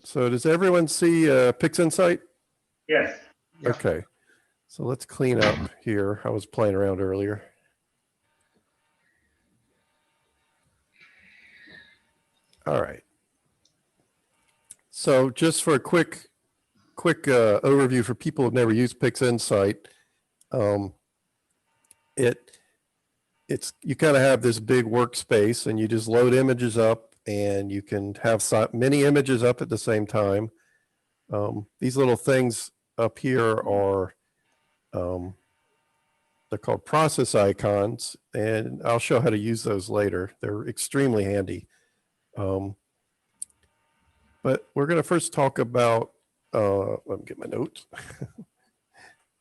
So does everyone see PixInsight? Yes. Okay. So let's clean up here. I was playing around earlier. All right. So just for a quick overview for people who've never used PixInsight, it's you kind of have this big workspace and you just load images up and you can have many images up at the same time. These little things up here are they're called process icons, and I'll show how to use those later. They're extremely handy. But we're going to first talk about, let me get my notes.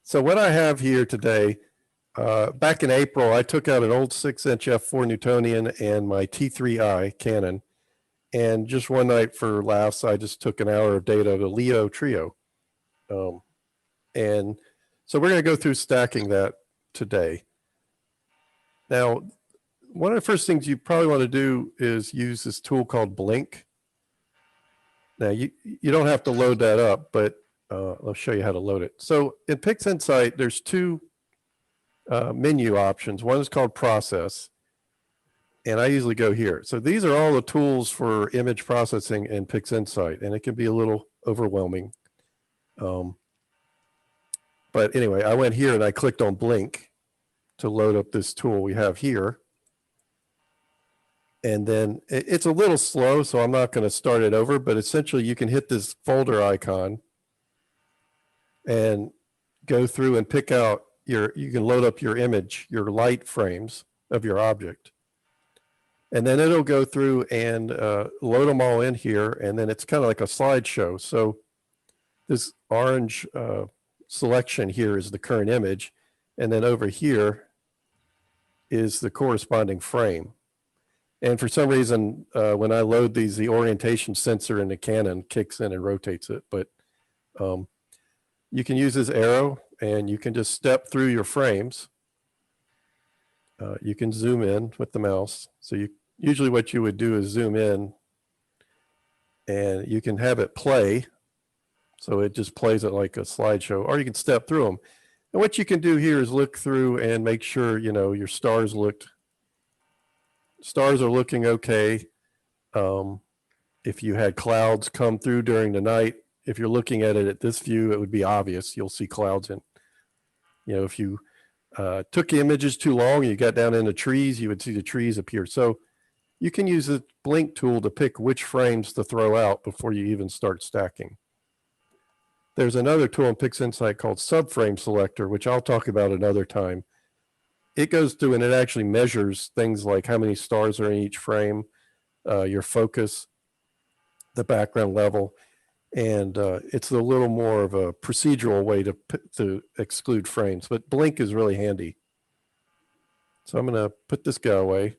So what I have here today, back in April, I took out an old 6-inch f4 Newtonian and my T3i Canon. And just one night for laughs, I just took an hour of data to Leo Trio. And so we're going to go through stacking that today. Now, one of the first things you probably want to do is use this tool called Blink. Now, you don't have to load that up, but I'll show you how to load it. So in PixInsight, there's two menu options. One is called Process, and I usually go here. So these are all the tools for image processing in PixInsight, and it can be a little overwhelming. But anyway, I went here and I clicked on Blink to load up this tool we have here. And then it's a little slow, so I'm not going to start it over, but essentially you can hit this folder icon and go through and pick out you can load up your image, your light frames of your object. And then it'll go through and load them all in here, and then it's kind of like a slideshow. So this orange selection here is the current image, and then over here is the corresponding frame. And for some reason, when I load these, the orientation sensor in the Canon kicks in and rotates it. But you can use this arrow, and you can just step through your frames. You can zoom in with the mouse. So usually what you would do is zoom in, and you can have it play. So it just plays it like a slideshow, or you can step through them. And what you can do here is look through and make sure, your stars are looking okay. If you had clouds come through during the night, if you're looking at it at this view, it would be obvious. You'll see clouds in. If you took images too long and you got down into trees, you would see the trees appear. So you can use the Blink tool to pick which frames to throw out before you even start stacking. There's another tool in PixInsight called Frame Selector, which I'll talk about another time. It goes through and it actually measures things like how many stars are in each frame, your focus, the background level, and it's a little more of a procedural way to exclude frames, but Blink is really handy. So I'm going to put this guy away.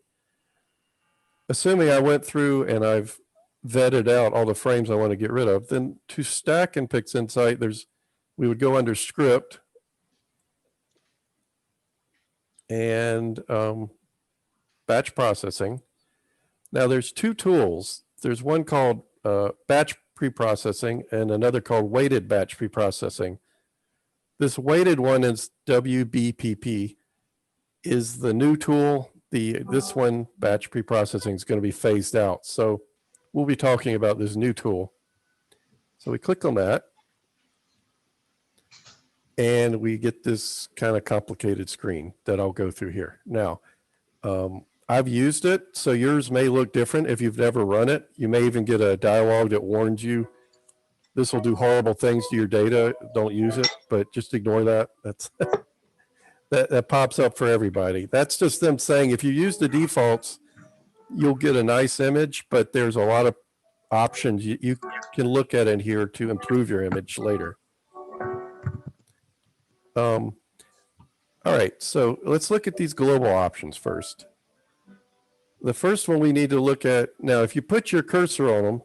Assuming I went through and I've vetted out all the frames I want to get rid of, then to stack in PixInsight, we would go under Script and batch processing. Now there's two tools. There's one called batch preprocessing and another called weighted batch preprocessing. This weighted one is WBPP, is the new tool. This one, batch preprocessing, is going to be phased out. So we'll be talking about this new tool. So we click on that, and we get this kind of complicated screen that I'll go through here. Now, I've used it, so yours may look different if you've never run it. You may even get a dialogue that warns you, this will do horrible things to your data. Don't use it, but just ignore that. That's that pops up for everybody. That's just them saying if you use the defaults, you'll get a nice image, but there's a lot of options you can look at in here to improve your image later. All right, so let's look at these global options first. The first one we need to look at, now if you put your cursor on them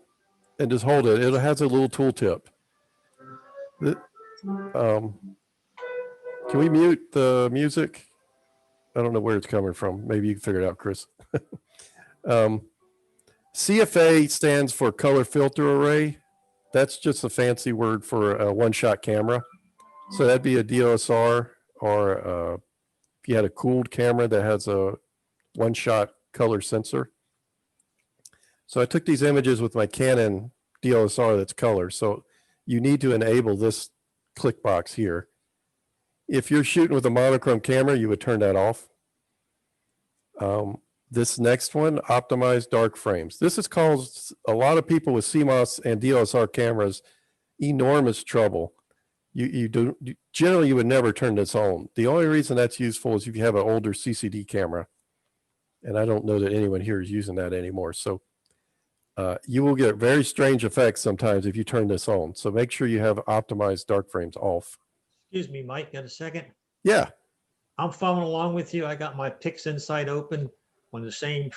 and just hold it, it has a little tooltip. Can we mute the music? I don't know where it's coming from. Maybe you can figure it out, Chris. CFA stands for color filter array. That's just a fancy word for a one-shot camera. So that'd be a DSLR, or if you had a cooled camera that has a one-shot color sensor. So I took these images with my Canon DSLR that's color. So you need to enable this click box here. If you're shooting with a monochrome camera, you would turn that off. This next one, optimize dark frames. This has caused a lot of people with CMOS and DSLR cameras enormous trouble. Generally, you would never turn this on. The only reason that's useful is if you have an older CCD camera. And I don't know that anyone here is using that anymore. So you will get very strange effects sometimes if you turn this on. So make sure you have optimized dark frames off. Excuse me, Mike, got a second? Yeah. I'm following along with you. I got my PixInsight open on the same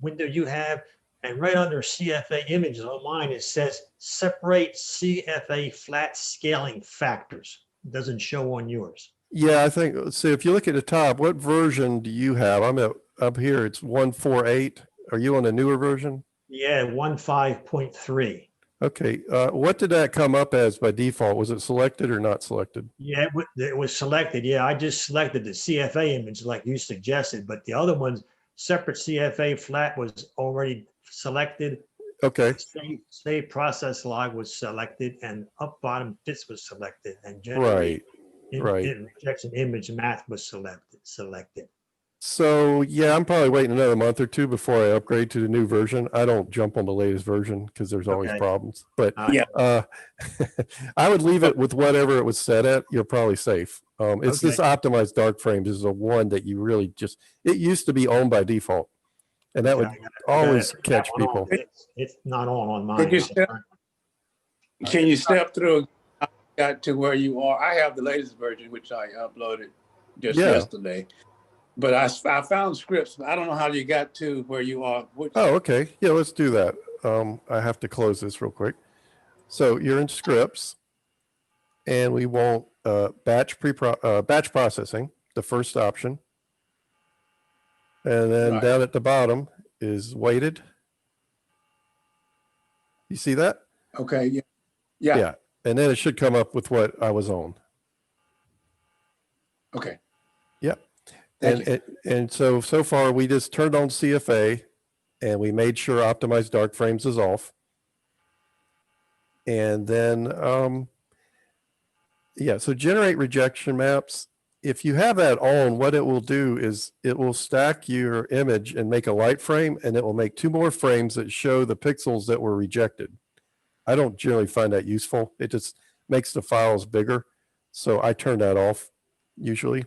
window you have. And right under CFA images on mine, it says separate CFA flat scaling factors. It doesn't show on yours. Yeah, I think, so if you look at the top, what version do you have? I'm up here, it's 148. Are you on a newer version? Yeah, 15.3. Okay, what did that come up as by default? Was it selected or not selected? Yeah, it was selected. Yeah, I just selected the CFA image like you suggested, but the other ones, separate CFA flat was already selected. Okay. Save process log was selected, and up bottom fits was selected, and Right. rejection image math was selected. So yeah, I'm probably waiting another month or two before I upgrade to the new version. I don't jump on the latest version because there's always problems. But I would leave it with whatever it was set at. You're probably safe. It's this optimized dark frames is the one that you really just, it used to be on by default. And that would always catch people. It's not on mine. Can you step through got to where you are? I have the latest version, which I uploaded just yesterday. But I found scripts. I don't know how you got to where you are. Oh, okay. Yeah, let's do that. I have to close this real quick. So you're in scripts, and we want batch processing, the first option. And then down at the bottom is weighted. You see that? Okay. Yeah. And then it should come up with what I was on. Okay. Yep. And so far we just turned on CFA and we made sure optimized dark frames is off. And then, so generate rejection maps. If you have that on, what it will do is it will stack your image and make a light frame, and it will make two more frames that show the pixels that were rejected. I don't generally find that useful. It just makes the files bigger. So I turn that off usually.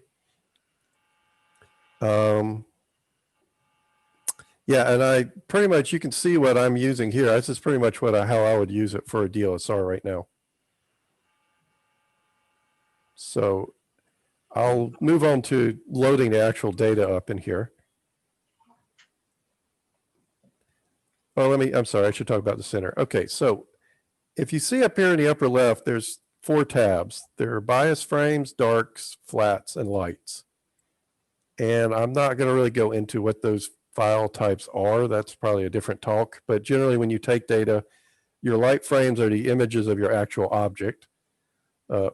And I pretty much, you can see what I'm using here. This is pretty much how I would use it for a DSLR right now. So I'll move on to loading the actual data up in here. Oh, I'm sorry, I should talk about the center. Okay, so if you see up here in the upper left, there's 4 tabs. There are bias frames, darks, flats, and lights. And I'm not going to really go into what those file types are. That's probably a different talk. But generally, when you take data, your light frames are the images of your actual object.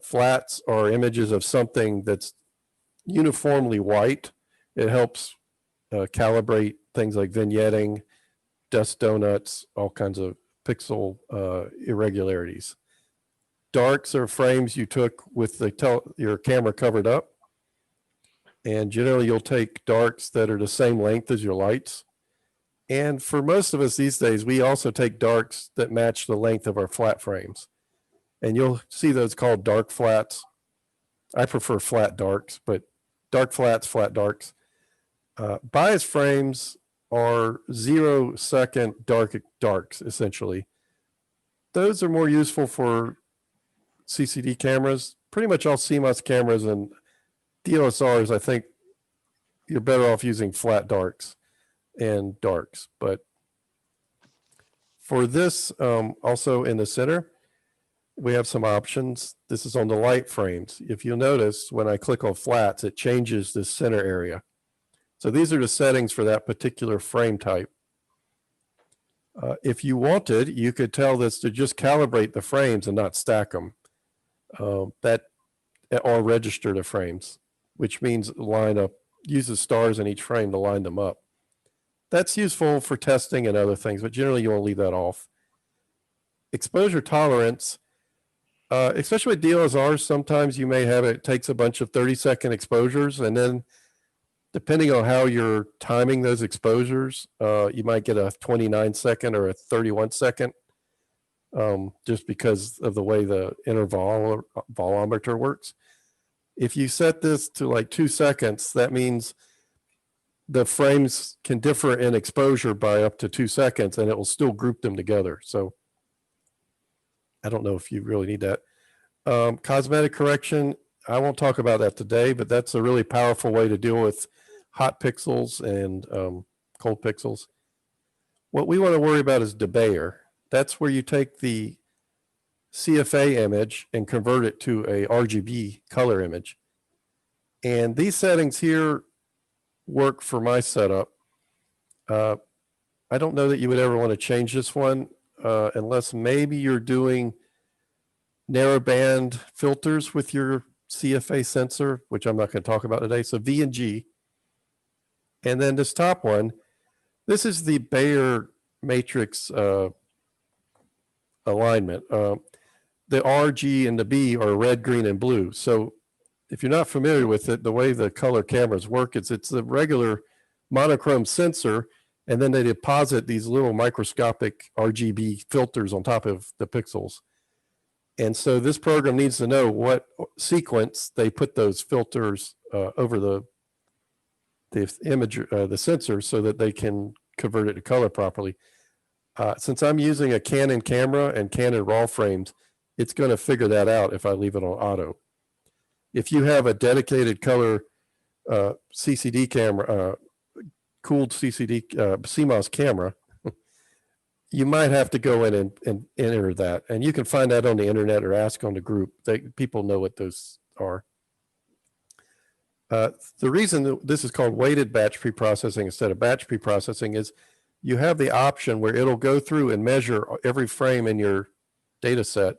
Flats are images of something that's uniformly white. It helps calibrate things like vignetting, dust donuts, all kinds of pixel irregularities. Darks are frames you took with your camera covered up. And generally you'll take darks that are the same length as your lights. And for most of us these days, we also take darks that match the length of our flat frames. And you'll see those called dark flats. I prefer flat darks, but dark flats, flat darks. Bias frames are 0-second darks, essentially. Those are more useful for CCD cameras. Pretty much all CMOS cameras and DSLRs, I think you're better off using flat darks and darks. But for this, also in the center, we have some options. This is on the light frames. If you'll notice, when I click on flats, it changes the center area. So these are the settings for that particular frame type. If you wanted, you could tell this to just calibrate the frames and not stack them. Or register the frames, which means line up, use the stars in each frame to line them up. That's useful for testing and other things, but generally you want to leave that off. Exposure tolerance, especially with DSLRs, sometimes you may have it takes a bunch of 30-second exposures, and then depending on how you're timing those exposures, you might get a 29-second or a 31-second, just because of the way the intervalometer works. If you set this to like 2 seconds, that means the frames can differ in exposure by up to 2 seconds, and it will still group them together. So I don't know if you really need that. Cosmetic correction, I won't talk about that today, but that's a really powerful way to deal with hot pixels and cold pixels. What we want to worry about is Debayer. That's where you take the CFA image and convert it to a RGB color image. And these settings here work for my setup. I don't know that you would ever want to change this one unless maybe you're doing narrowband filters with your CFA sensor, which I'm not going to talk about today. So V and G. And then this top one, this is the Bayer matrix alignment. The R, G, and the B are red, green, and blue. So if you're not familiar with it, the way the color cameras work is it's a regular monochrome sensor, and then they deposit these little microscopic RGB filters on top of the pixels. And so this program needs to know what sequence they put those filters over the image, the sensor, so that they can convert it to color properly. Since I'm using a Canon camera and Canon RAW frames, it's going to figure that out if I leave it on auto. If you have a dedicated color CCD camera, cooled CCD CMOS camera, you might have to go in and enter that. And you can find that on the internet or ask on the group. People know what those are. The reason that this is called weighted batch preprocessing instead of batch preprocessing is you have the option where it'll go through and measure every frame in your data set,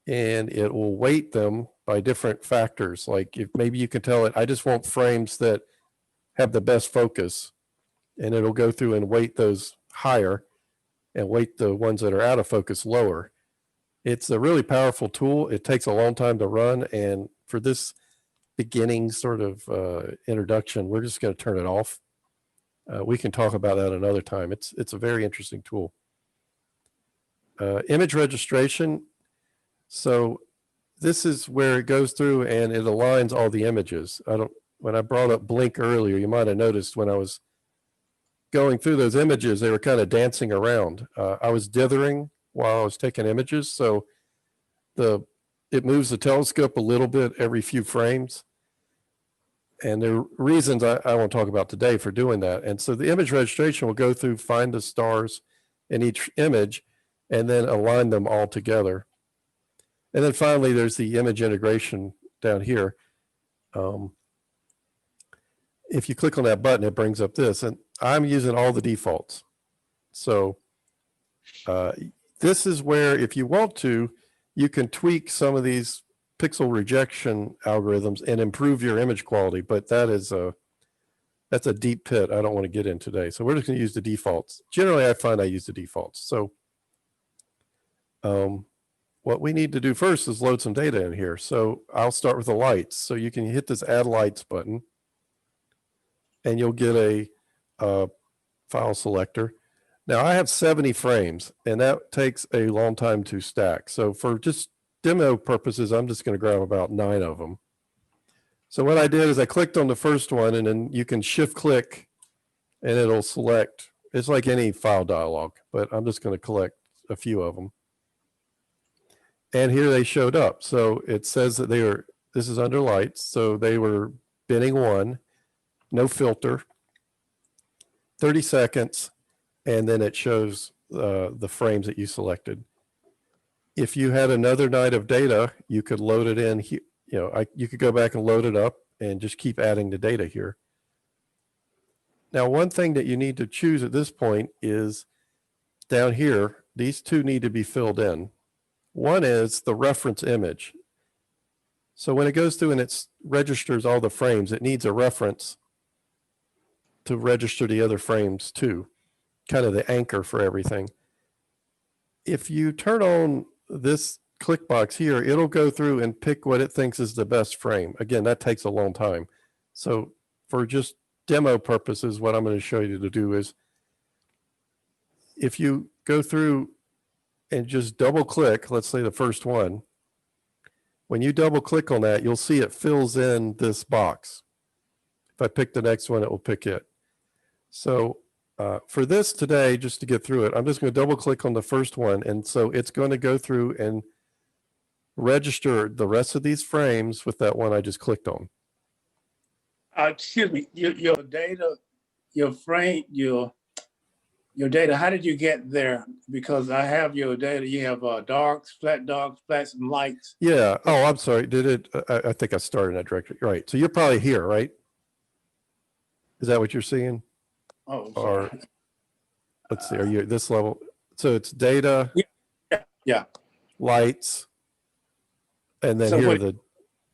and it will weight them by different factors. Like if maybe you can tell it, I just want frames that have the best focus, and it'll go through and weight those higher and weight the ones that are out of focus lower. It's a really powerful tool. It takes a long time to run, and for this beginning sort of introduction, we're just going to turn it off. We can talk about that another time. It's a very interesting tool. Image registration. So this is where it goes through and it aligns all the images. When I brought up Blink earlier, you might have noticed when I was going through those images, they were kind of dancing around. I was dithering while I was taking images, so it moves the telescope a little bit every few frames. And there are reasons I won't talk about today for doing that. And so the image registration will go through, find the stars in each image, and then align them all together. And then finally, there's the image integration down here. If you click on that button, it brings up this, and I'm using all the defaults. So this is where, if you want to, you can tweak some of these pixel rejection algorithms and improve your image quality, but that's a deep pit I don't want to get in today. So we're just going to use the defaults. Generally, I find I use the defaults. So what we need to do first is load some data in here. So I'll start with the lights. So you can hit this Add Lights button, and you'll get a file selector. Now I have 70 frames, and that takes a long time to stack. So for just demo purposes, I'm just going to grab about 9 of them. So what I did is I clicked on the first one, and then you can shift click and it'll select. It's like any file dialog, but I'm just going to collect a few of them. And here they showed up. So it says that this is under lights. So they were binning 1, no filter, 30 seconds, and then it shows the frames that you selected. If you had another night of data, you could load it in. You could go back and load it up and just keep adding the data here. Now, one thing that you need to choose at this point is down here, these two need to be filled in. One is the reference image. So when it goes through and it registers all the frames, it needs a reference to register the other frames too, kind of the anchor for everything. If you turn on this click box here, it'll go through and pick what it thinks is the best frame. Again, that takes a long time. So for just demo purposes, what I'm going to show you to do is, if you go through and just double click, let's say the first one, when you double click on that, you'll see it fills in this box. If I pick the next one, it will pick it. So for this today, just to get through it, I'm just going to double click on the first one. And so it's going to go through and register the rest of these frames with that one I just clicked on. Excuse me, your data, your frame, your data, how did you get there? Because I have your data, you have darks, flats, and lights. Yeah. Oh, I'm sorry. Did it? I think I started in that directory. Right. So you're probably here, right? Is that what you're seeing? Oh, sorry. Or let's see, are you at this level? So it's data, Yeah. lights, and then So here what-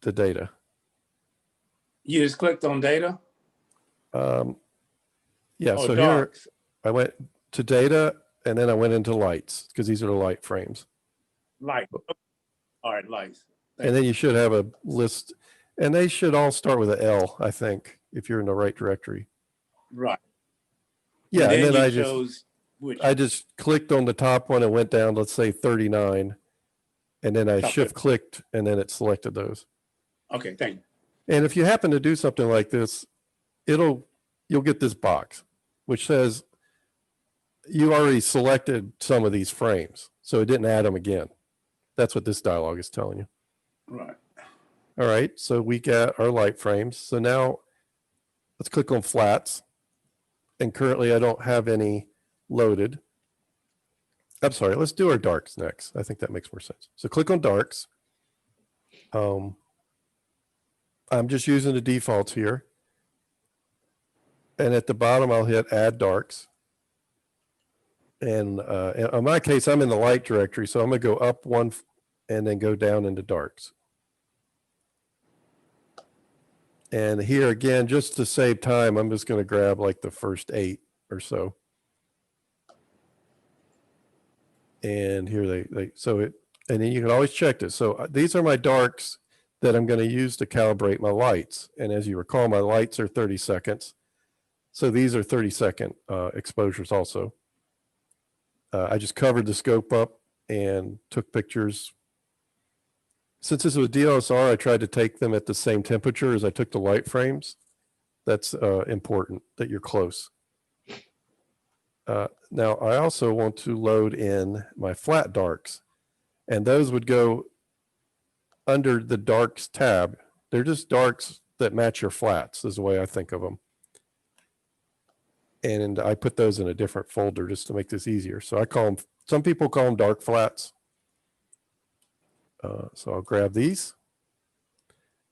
the data. You just clicked on data? Yeah, Oh, so darks. here I went to data and then I went into lights because these are the light frames. Light. All right, lights. And then you should have a list, and they should all start with an L, I think, if you're in the right directory. Right. Yeah, and then you I chose which? just clicked on the top one and went down, let's say 39, and then I Okay. shift clicked and then it selected those. Okay, thank you. And if you happen to do something like this, you'll get this box, which says you already selected some of these frames, so it didn't add them again. That's what this dialog is telling you. Right. All right, so we got our light frames. So now let's click on flats. And currently I don't have any loaded. I'm sorry, let's do our darks next. I think that makes more sense. So click on darks. I'm just using the defaults here. And at the bottom, I'll hit add darks. And in my case, I'm in the light directory. So I'm gonna go up one and then go down into darks. And here again, just to save time, I'm just gonna grab like the first 8 or so. And here and then you can always check this. So these are my darks that I'm going to use to calibrate my lights. And as you recall, my lights are 30 seconds. So these are 30-second exposures also. I just covered the scope up and took pictures. Since this was DSLR, I tried to take them at the same temperature as I took the light frames. That's important that you're close. Now, I also want to load in my flat darks, and those would go under the darks tab. They're just darks that match your flats is the way I think of them. And I put those in a different folder just to make this easier. So I call them, some people call them dark flats. So I'll grab these.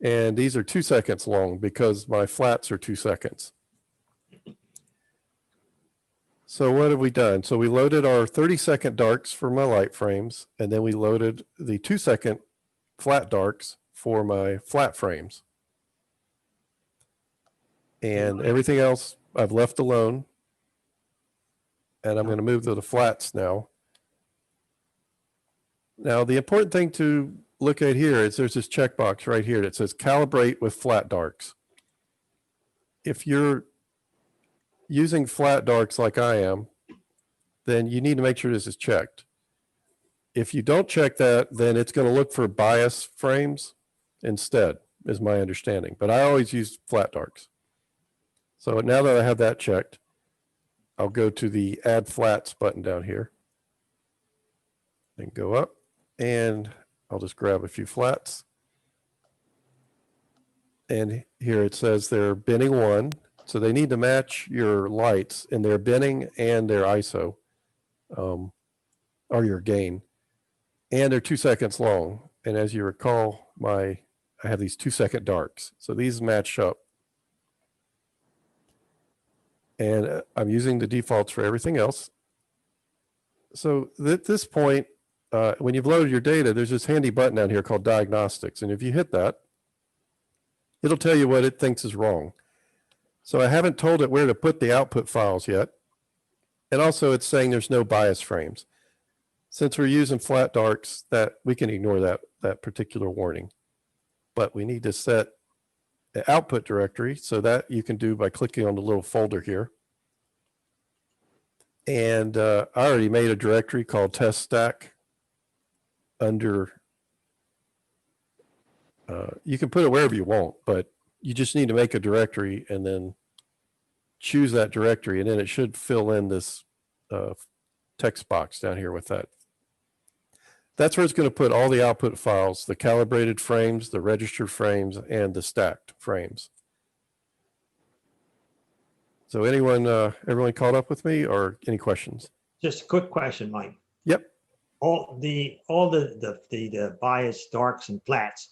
And these are 2 seconds long because my flats are 2 seconds. So what have we done? So we loaded our 30-second darks for my light frames, and then we loaded the 2-second flat darks for my flat frames. And everything else I've left alone. And I'm going to move to the flats now. Now, the important thing to look at here is there's this checkbox right here that says calibrate with flat darks. If you're using flat darks like I am, then you need to make sure this is checked. If you don't check that, then it's going to look for bias frames instead, is my understanding. But I always use flat darks. So now that I have that checked, I'll go to the Add Flats button down here and go up, and I'll just grab a few flats. And here it says they're binning 1. So they need to match your lights in their binning and their ISO, or your gain. And they're 2 seconds long. And as you recall, I have these 2-second darks. So these match up. And I'm using the defaults for everything else. So at this point, when you've loaded your data, there's this handy button down here called Diagnostics. And if you hit that, it'll tell you what it thinks is wrong. So I haven't told it where to put the output files yet. And also it's saying there's no bias frames. Since we're using flat darks, that we can ignore that particular warning. But we need to set the output directory, so that you can do by clicking on the little folder here. And I already made a directory called test stack under, you can put it wherever you want, but you just need to make a directory and then choose that directory, and then it should fill in this text box down here with that. That's where it's going to put all the output files, the calibrated frames, the registered frames, and the stacked frames. So everyone caught up with me, or any questions? Just a quick question, Mike. Yep. All the bias darks and flats,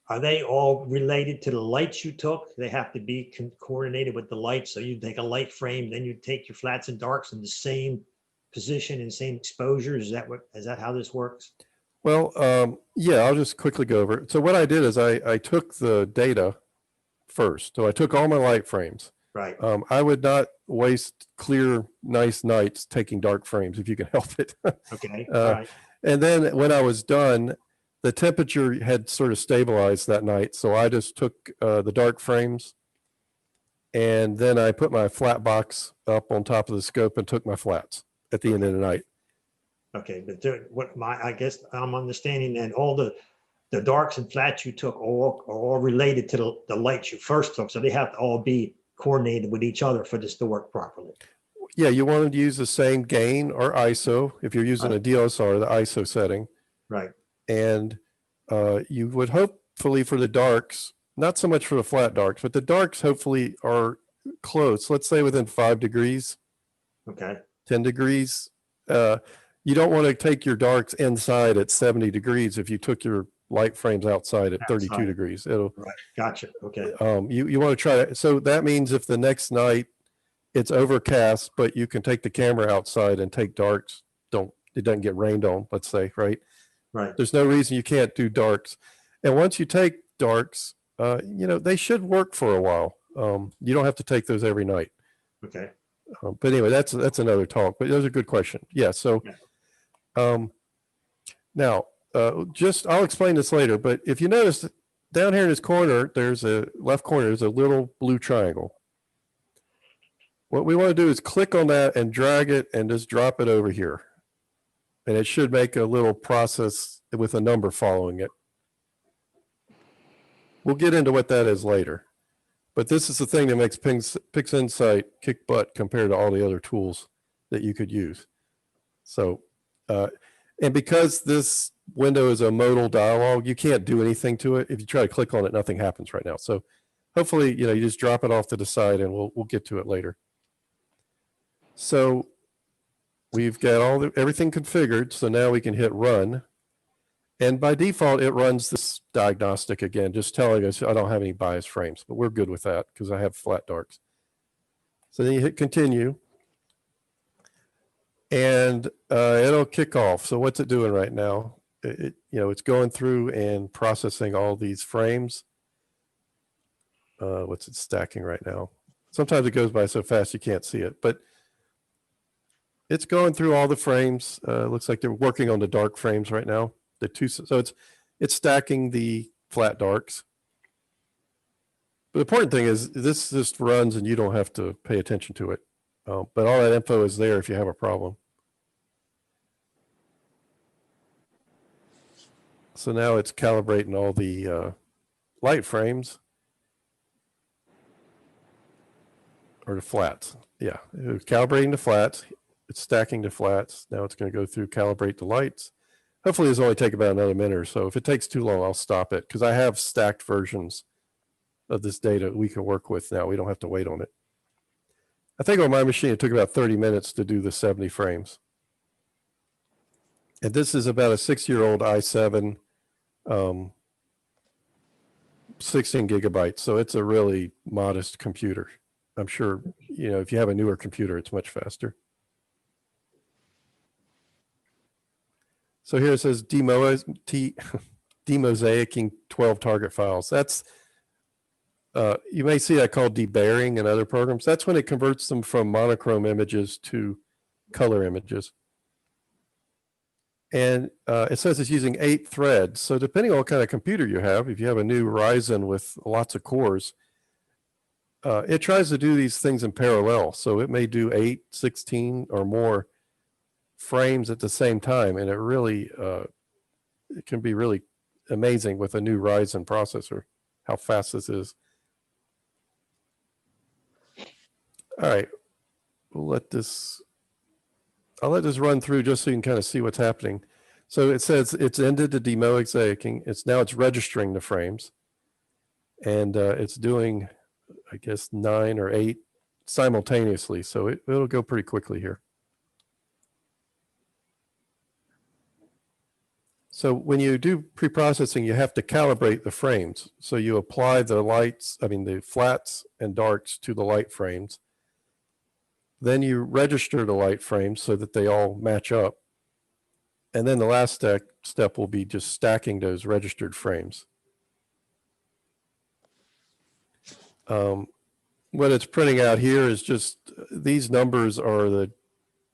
are they all related to the lights you took? They have to be coordinated with the lights. So you take a light frame, then you take your flats and darks in the same position and same exposure. Is that how this works? Well, yeah, I'll just quickly go over it. So what I did is I took the data first. So I took all my light frames. Right. I would not waste clear, nice nights taking dark frames if you can help it. Okay. All right. And then when I was done, the temperature had sort of stabilized that night. So I just took the dark frames, and then I put my flat box up on top of the scope and took my flats at the end of the night. Okay, but I guess I'm understanding then all the darks and flats you took are all related to the lights you first took. So they have to all be coordinated with each other for this to work properly. Yeah, you want to use the same gain or ISO. If you're using a DSLR, the ISO setting. Right. And you would hopefully for the darks, not so much for the flat darks, but the darks hopefully are close. Let's say within 5 degrees. Okay. 10 degrees. You don't want to take your darks inside at 70 degrees if you took your light frames outside at 32 degrees. It'll, right. Gotcha. Okay. You want to try that. So that means if the next night it's overcast, but you can take the camera outside and take darks, it doesn't get rained on, let's say, right? Right. There's no reason you can't do darks. And once you take darks, they should work for a while. You don't have to take those every night. Okay. But anyway, that's another talk, but those are good questions. Yeah. So now I'll explain this later, but if you notice down here in this corner, there's a left corner, there's a little blue triangle. What we want to do is click on that and drag it and just drop it over here. And it should make a little process with a number following it. We'll get into what that is later. But this is the thing that makes PixInsight kick butt compared to all the other tools that you could use. So, and because this window is a modal dialog, you can't do anything to it. If you try to click on it, nothing happens right now. So hopefully, you just drop it off to the side and we'll get to it later. So we've got everything configured. So now we can hit run. And by default, it runs this diagnostic again, just telling us I don't have any bias frames, but we're good with that because I have flat darks. So then you hit continue and it'll kick off. So what's it doing right now? It's going through and processing all these frames. What's it stacking right now? Sometimes it goes by so fast you can't see it, but it's going through all the frames. Looks like they're working on the dark frames right now. So it's stacking the flat darks. But the important thing is this just runs and you don't have to pay attention to it. But all that info is there if you have a problem. So now it's calibrating all the light frames or the flats. Yeah, it was calibrating the flats. It's stacking the flats. Now it's going to go through calibrate the lights. Hopefully this will only take about another minute or so. If it takes too long, I'll stop it because I have stacked versions of this data we can work with now. We don't have to wait on it. I think on my machine, it took about 30 minutes to do the 70 frames. And this is about a 6-year-old i7, 16 gigabytes. So it's a really modest computer. I'm sure, if you have a newer computer, it's much faster. So here it says demosaicing 12 target files. That's, you may see that called debayering in other programs. That's when it converts them from monochrome images to color images. And it says it's using 8 threads. So depending on what kind of computer you have, if you have a new Ryzen with lots of cores, it tries to do these things in parallel. So it may do 8, 16 or more frames at the same time. And it really, it can be really amazing with a new Ryzen processor, how fast this is. All right, I'll let this run through just so you can kind of see what's happening. So it says it's ended the demosaicing. It's registering the frames, and it's doing, I guess, 9 or 8 simultaneously. So it'll go pretty quickly here. So when you do pre-processing, you have to calibrate the frames. So you apply the the flats and darks to the light frames. Then you register the light frames so that they all match up. And then the last step will be just stacking those registered frames. What it's printing out here is just, these numbers are the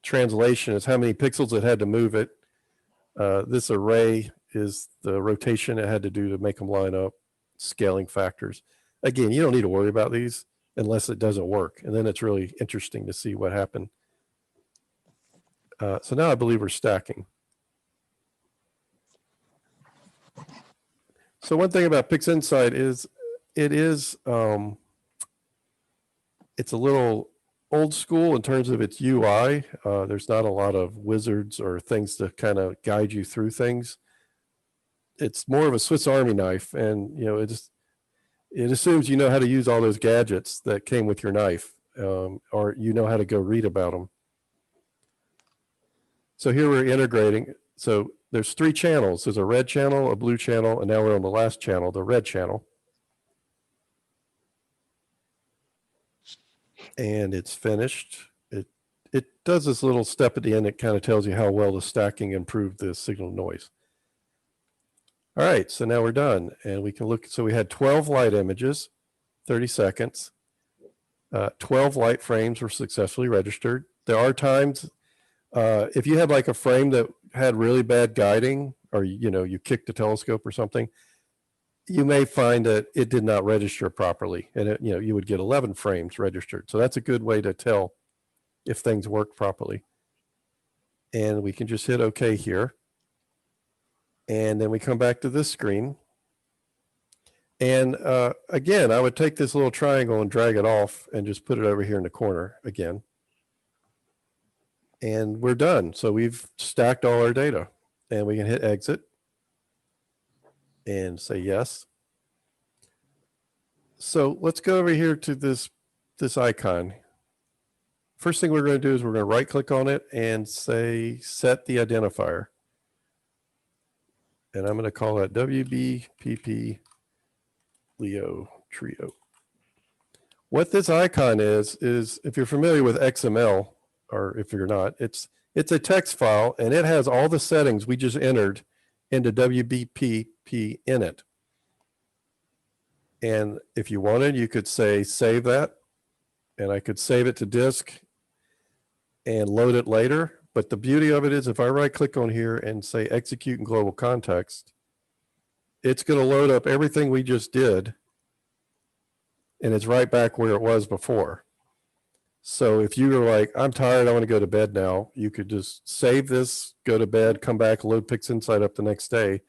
translation, is how many pixels it had to move it. This array is the rotation it had to do to make them line up, scaling factors. Again, you don't need to worry about these unless it doesn't work. And then it's really interesting to see what happened. So now I believe we're stacking. So one thing about PixInsight is it's a little old school in terms of its UI. There's not a lot of wizards or things to kind of guide you through things. It's more of a Swiss Army knife, and it assumes you know how to use all those gadgets that came with your knife, or you know how to go read about them. So here we're integrating. So there's 3 channels. There's a red channel, a blue channel, and now we're on the last channel, the red channel. And it's finished. It does this little step at the end. It kind of tells you how well the stacking improved the signal noise. All right, so now we're done, and we can look. So we had 12 light images, 30 seconds. 12 light frames were successfully registered. There are times if you had like a frame that had really bad guiding, or you kicked the telescope or something, you may find that it did not register properly, and you would get 11 frames registered. So that's a good way to tell if things work properly. And we can just hit OK here. And then we come back to this screen. And again, I would take this little triangle and drag it off and just put it over here in the corner again. And we're done. So we've stacked all our data, and we can hit exit and say yes. So let's go over here to this icon. First thing we're going to do is we're going to right click on it and say set the identifier. And I'm going to call that WBPP Leo Trio. What this icon is if you're familiar with XML, or if you're not, it's a text file, and it has all the settings we just entered into WBPP in it. And if you wanted, you could say save that, and I could save it to disk and load it later. But the beauty of it is if I right click on here and say execute in global context, it's going to load up everything we just did, and it's right back where it was before. So if you were like, I'm tired, I want to go to bed now, you could just save this, go to bed, come back, load PixInsight up the next day,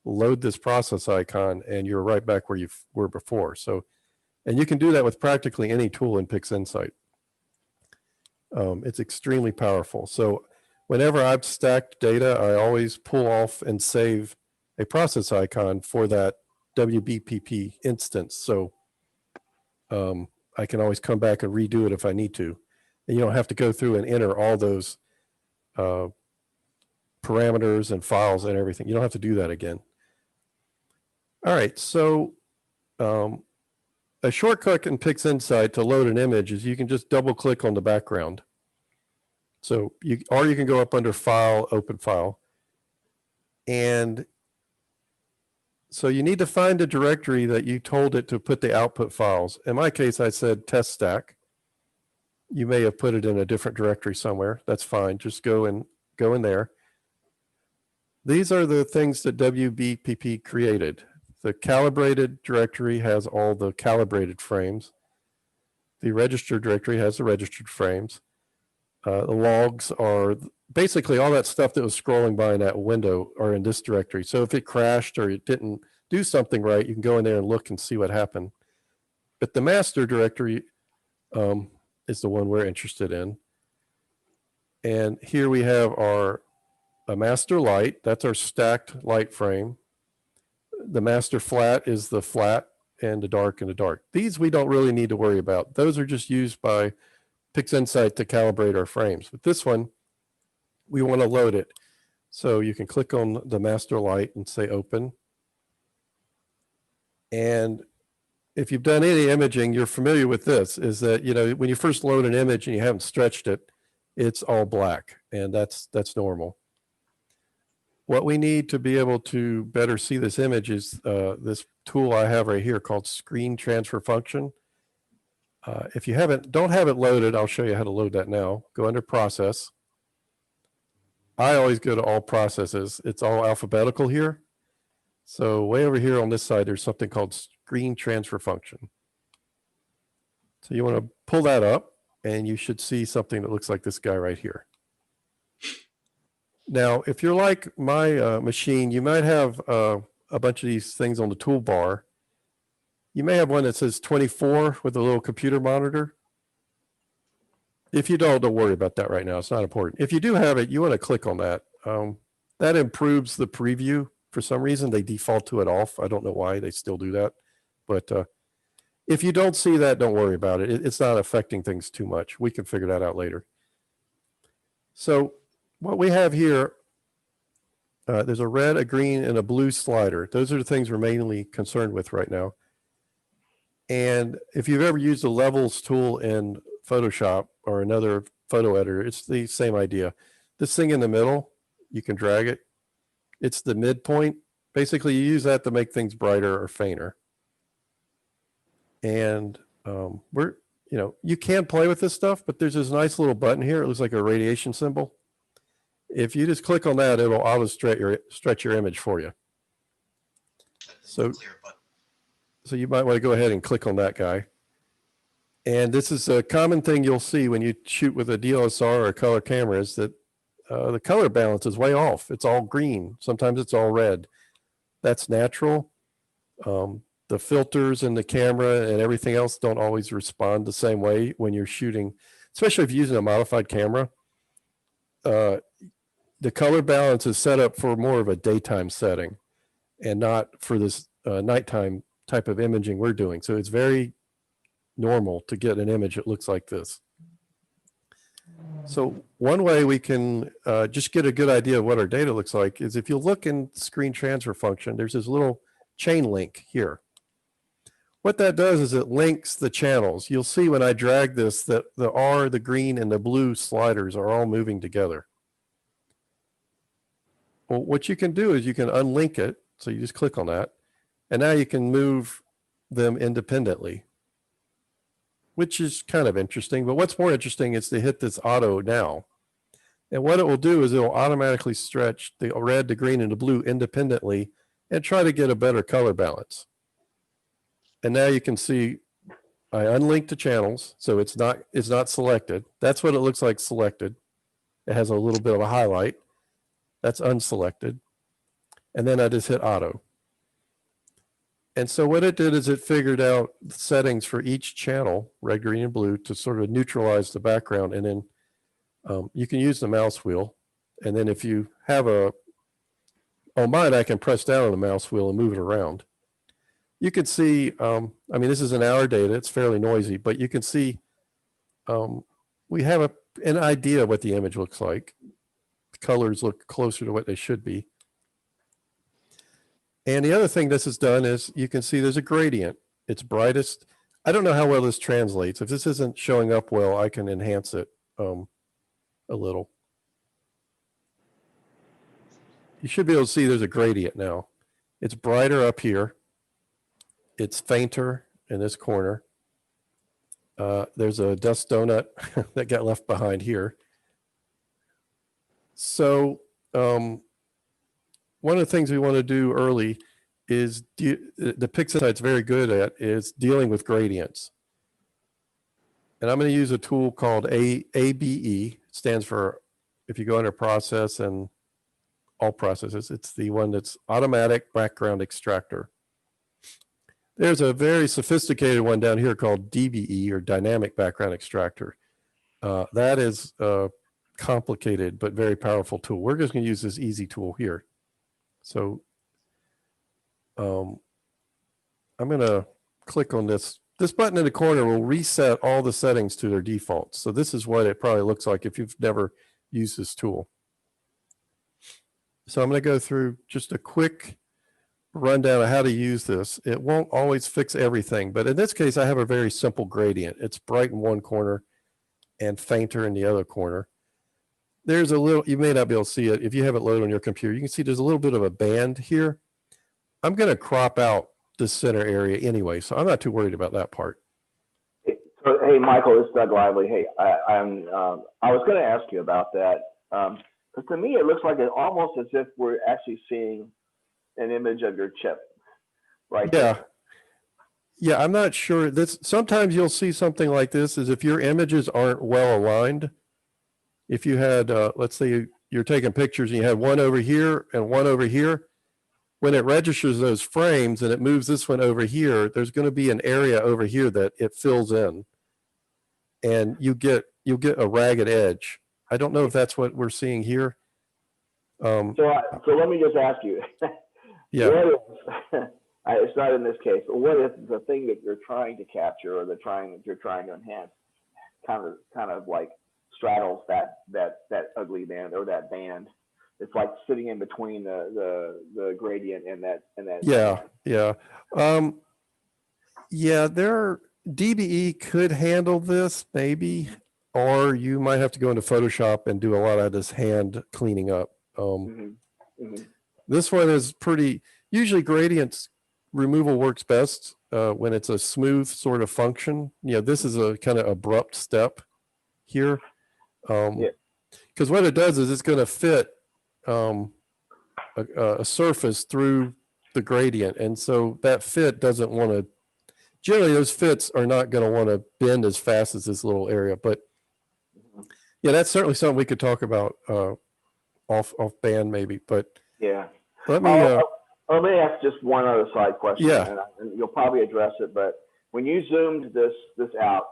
load this process icon, and you're right back where you were before. So, and you can do that with practically any tool in PixInsight. It's extremely powerful. So whenever I've stacked data, I always pull off and save a process icon for that WBPP instance. So I can always come back and redo it if I need to. And you don't have to go through and enter all those parameters and files and everything. You don't have to do that again. All right, so a shortcut in PixInsight to load an image is you can just double click on the background. So or you can go up under File, Open File, And so you need to find a directory that you told it to put the output files. In my case, I said test stack. You may have put it in a different directory somewhere. That's fine. Just go in there. These are the things that WBPP created. The calibrated directory has all the calibrated frames. The registered directory has the registered frames. The logs are basically all that stuff that was scrolling by in that window are in this directory. So if it crashed or it didn't do something right, you can go in there and look and see what happened. But the master directory is the one we're interested in. And here we have a master light. That's our stacked light frame. The master flat is the flat and the dark and the dark. These we don't really need to worry about. Those are just used by PixInsight to calibrate our frames. But this one, we want to load it. So you can click on the master light and say open. And if you've done any imaging, you're familiar with this, is that, you know, when you first load an image and you haven't stretched it, it's all black, and that's normal. What we need to be able to better see this image is this tool I have right here called Screen Transfer Function. If you don't have it loaded, I'll show you how to load that now. Go under Process. I always go to All Processes. It's all alphabetical here. So way over here on this side, there's something called Screen Transfer Function. So you want to pull that up, and you should see something that looks like this guy right here. Now, if you're like my machine, you might have a bunch of these things on the toolbar. You may have one that says 24 with a little computer monitor. If you don't worry about that right now. It's not important. If you do have it, you want to click on that. That improves the preview. For some reason, they default to it off. I don't know why they still do that. But if you don't see that, don't worry about it. It's not affecting things too much. We can figure that out later. So what we have here, there's a red, a green, and a blue slider. Those are the things we're mainly concerned with right now. And if you've ever used the levels tool in Photoshop or another photo editor, it's the same idea. This thing in the middle, you can drag it. It's the midpoint. Basically, you use that to make things brighter or fainter. And you can play with this stuff, but there's this nice little button here. It looks like a radiation symbol. If you just click on that, it'll auto stretch your image for you. So you might want to go ahead and click on that guy. And this is a common thing you'll see when you shoot with a DSLR or a color camera, is that the color balance is way off. It's all green. Sometimes it's all red. That's natural. The filters in the camera and everything else don't always respond the same way when you're shooting, especially if you're using a modified camera. The color balance is set up for more of a daytime setting and not for this nighttime type of imaging we're doing. So it's very normal to get an image that looks like this. So one way we can just get a good idea of what our data looks like is if you look in Screen Transfer Function, there's this little chain link here. What that does is it links the channels. You'll see when I drag this that the R, the green, and the blue sliders are all moving together. Well, what you can do is you can unlink it. So you just click on that. And now you can move them independently, which is kind of interesting. But what's more interesting is to hit this auto now. And what it will do is it will automatically stretch the red, the green, and the blue independently and try to get a better color balance. And now you can see I unlinked the channels, so it's not selected. That's what it looks like selected. It has a little bit of a highlight. That's unselected. And then I just hit auto. And so what it did is it figured out the settings for each channel, red, green, and blue, to sort of neutralize the background. And then you can use the mouse wheel. And then if you have on mine, I can press down on the mouse wheel and move it around. You can see, this is an hour data. It's fairly noisy, but you can see we have an idea of what the image looks like. The colors look closer to what they should be. And the other thing this has done is you can see there's a gradient. It's brightest. I don't know how well this translates. If this isn't showing up well, I can enhance it a little. you should be able to see there's a gradient now. It's brighter up here. It's fainter in this corner. There's a dust donut that got left behind here. So one of the things we want to do early is the PixInsight's very good at is dealing with gradients. And I'm going to use a tool called ABE. It stands for, if you go under process and all processes, it's the one that's automatic background extractor. There's a very sophisticated one down here called DBE, or dynamic background extractor. That is a complicated but very powerful tool. We're just going to use this easy tool here. So I'm going to click on this. This button in the corner will reset all the settings to their defaults. So this is what it probably looks like if you've never used this tool. So I'm going to go through just a quick rundown of how to use this. It won't always fix everything, but in this case, I have a very simple gradient. It's bright in one corner and fainter in the other corner. There's a little, you may not be able to see it. If you have it loaded on your computer, you can see there's a little bit of a band here. I'm going to crop out the center area anyway, so I'm not too worried about that part. So, hey, Michael, it's Doug Lively. Hey, I was going to ask you about that. Because to me, it looks like it almost as if we're actually seeing an image of your chip, right? Yeah. There. Yeah, I'm not sure. Sometimes you'll see something like this is if your images aren't well aligned. If you had, let's say you're taking pictures and you had one over here and one over here, when it registers those frames and it moves this one over here, there's going to be an area over here that it fills in, and you'll get a ragged edge. I don't know if that's what we're seeing here. So let me just ask you. Yeah. What if, it's not in this case, but what if the thing that you're trying to capture or that you're trying to enhance kind of like straddles that ugly band or that band? It's like sitting in between the gradient and that. Yeah, yeah. Yeah, DBE could handle this maybe, or you might have to go into Photoshop and do a lot of this hand cleaning up. This one is usually gradients removal works best when it's a smooth sort of function. You know, this is a kind of abrupt step here. Because what it does is it's going to fit a surface through the gradient, and so that fit doesn't want to, generally those fits are not going to want to bend as fast as this little area. But yeah, that's certainly something we could talk about off band maybe. But yeah, let me ask just one other side question. Yeah, and you'll probably address it, but when you zoomed this out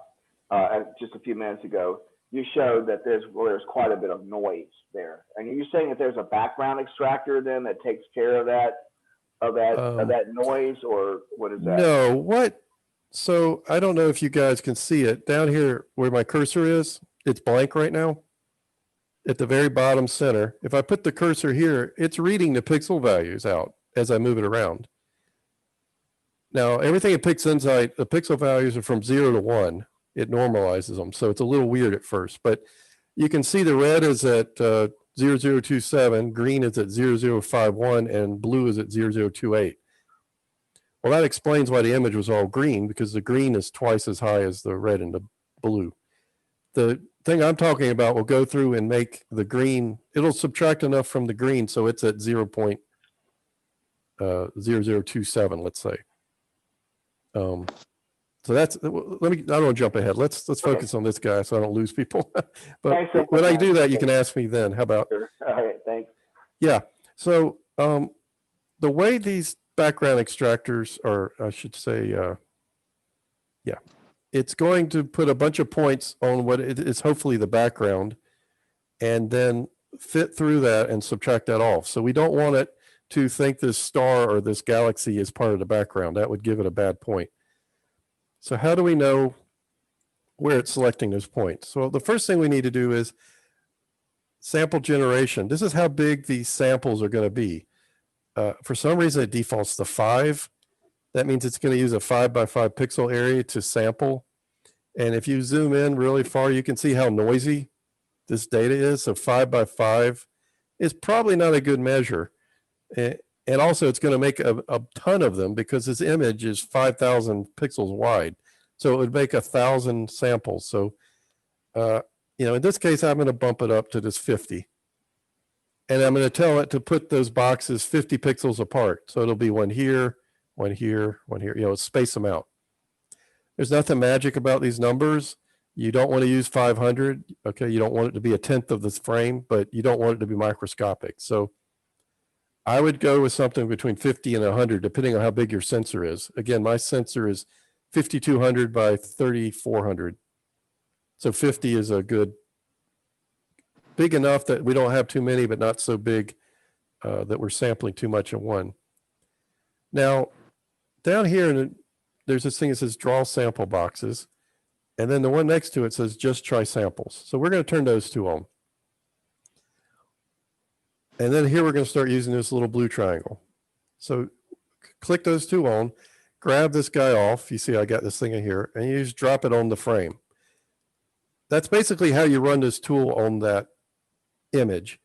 just a few minutes ago, you showed that there's quite a bit of noise there. And are you saying that there's a background extractor then that takes care of that noise, or what is that? No, so I don't know if you guys can see it down here where my cursor is. It's blank right now at the very bottom center. If I put the cursor here, it's reading the pixel values out as I move it around. Now, everything in PixInsight, the pixel values are from 0 to 1. It normalizes them. So it's a little weird at first, but you can see the red is at 0027, green is at 0051, and blue is at 0028. Well, that explains why the image was all green, because the green is twice as high as the red and the blue. The thing I'm talking about will go through and make the green, it'll subtract enough from the green so it's at 0.0027, let's say. So that's, I don't want to jump ahead. Let's focus on this guy so I don't lose people. But when I do that, you can ask me then. How about? Sure. All right, thanks. Yeah. So the way these background extractors, or I should say, it's going to put a bunch of points on what it is, hopefully the background, and then fit through that and subtract that off. So we don't want it to think this star or this galaxy is part of the background. That would give it a bad point. So how do we know where it's selecting those points? So the first thing we need to do is sample generation. This is how big these samples are going to be. For some reason, it defaults to 5. That means it's going to use a 5 by 5 pixel area to sample. And if you zoom in really far, you can see how noisy this data is. So 5 by 5 is probably not a good measure. And also it's going to make a ton of them because this image is 5,000 pixels wide. So it would make 1,000 samples. So, you know, in this case, I'm going to bump it up to this 50. And I'm going to tell it to put those boxes 50 pixels apart. So it'll be one here, one here, one here, you know, space them out. There's nothing magic about these numbers. You don't want to use 500. Okay. You don't want it to be 1/10 of this frame, but you don't want it to be microscopic. So I would go with something between 50 and 100, depending on how big your sensor is. Again, my sensor is 5,200 by 3,400. So 50 is a good, big enough that we don't have too many, but not so big that we're sampling too much in one. Now, down here, there's this thing that says draw sample boxes. And then the one next to it says just try samples. So we're going to turn those two on. And then here we're going to start using this little blue triangle. So click those two on, grab this guy off. You see I got this thing in here, and you just drop it on the frame. That's basically how you run this tool on that image.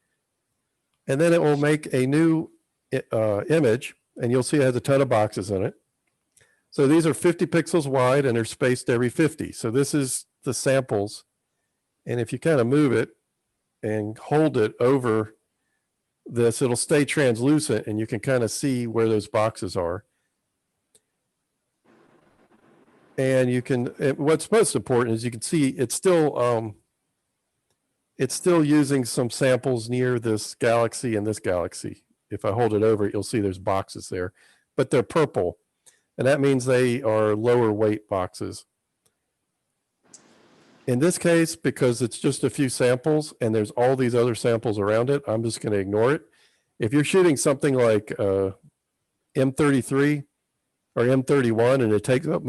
And then it will make a new image, and you'll see it has a ton of boxes in it. So these are 50 pixels wide, and they're spaced every 50. So this is the samples. And if you kind of move it and hold it over this, it'll stay translucent, and you can kind of see where those boxes are. And you can, what's most important is you can see it's still using some samples near this galaxy and this galaxy. If I hold it over, you'll see there's boxes there, but they're purple, and that means they are lower weight boxes. In this case, because it's just a few samples and there's all these other samples around it, I'm just going to ignore it. If you're shooting something like M33 or M31 and it takes up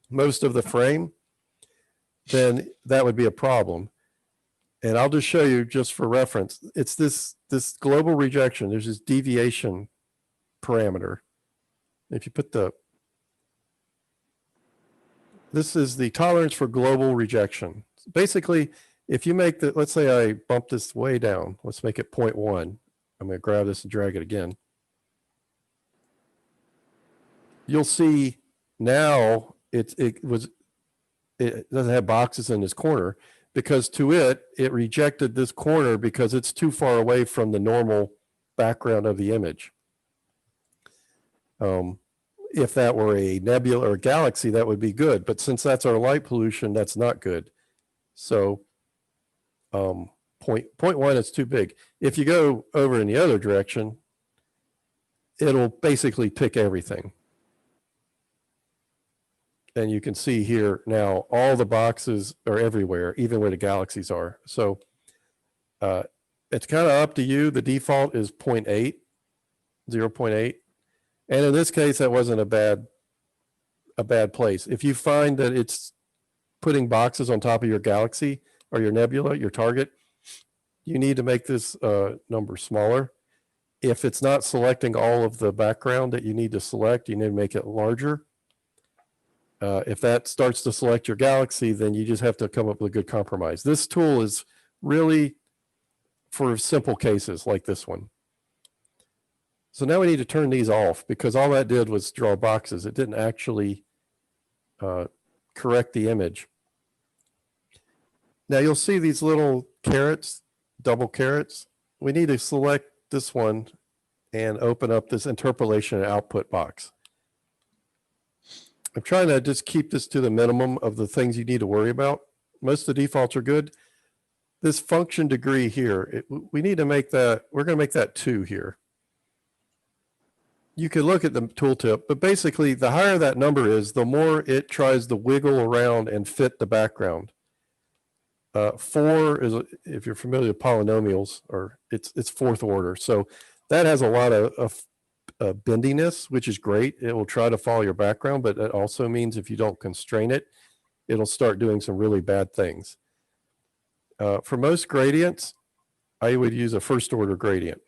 most of the frame, then that would be a problem. And I'll just show you just for reference. It's this global rejection. There's this deviation parameter. If you put this is the tolerance for global rejection. Basically, if you make let's say I bump this way down, let's make it 0.1. I'm going to grab this and drag it again. You'll see now it doesn't have boxes in this corner because to it rejected this corner because it's too far away from the normal background of the image. If that were a nebula or a galaxy, that would be good. But since that's our light pollution, that's not good. So 0.1 is too big. If you go over in the other direction, it'll basically pick everything. And you can see here now all the boxes are everywhere, even where the galaxies are. So it's kind of up to you. The default is 0.8, 0.8. And in this case, that wasn't a bad place. If you find that it's putting boxes on top of your galaxy or your nebula, your target, you need to make this number smaller. If it's not selecting all of the background that you need to select, you need to make it larger. If that starts to select your galaxy, then you just have to come up with a good compromise. This tool is really for simple cases like this one. So now we need to turn these off because all that did was draw boxes. It didn't actually correct the image. Now you'll see these little carets, double carets. We need to select this one and open up this interpolation output box. I'm trying to just keep this to the minimum of the things you need to worry about. Most of the defaults are good. This function degree here, we need to make that, we're going to make that 2 here. You could look at the tooltip, but basically the higher that number is, the more it tries to wiggle around and fit the background. 4 is, if you're familiar with polynomials, or it's fourth order. So that has a lot of bendiness, which is great. It will try to follow your background, but it also means if you don't constrain it, it'll start doing some really bad things. For most gradients, I would use a first order gradient.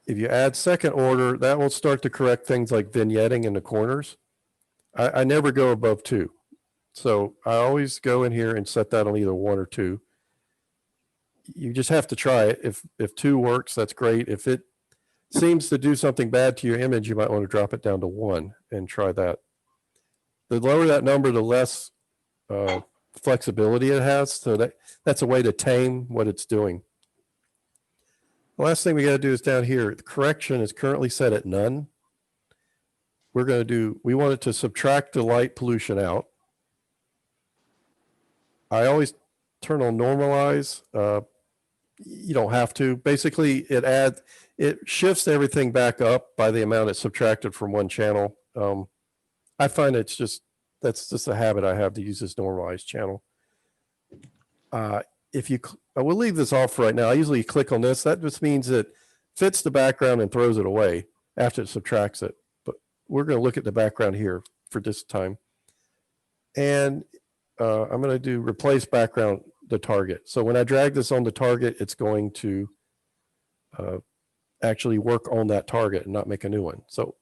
If you add second order, that will start to correct things like vignetting in the corners. I never go above 2. So I always go in here and set that on either 1 or 2. you just have to try it. If 2 works, that's great. If it seems to do something bad to your image, you might want to drop it down to 1 and try that. The lower that number, the less flexibility it has. So that's a way to tame what it's doing. The last thing we got to do is down here. The correction is currently set at none. We want it to subtract the light pollution out. I always turn on normalize. You don't have to. Basically, it shifts everything back up by the amount it's subtracted from one channel. I find that's just a habit I have to use this normalized channel. I will leave this off right now. I usually click on this. That just means it fits the background and throws it away after it subtracts it. But we're going to look at the background here for this time. And I'm going to do replace background the target. So when I drag this on the target, it's going to actually work on that target and not make a new one. So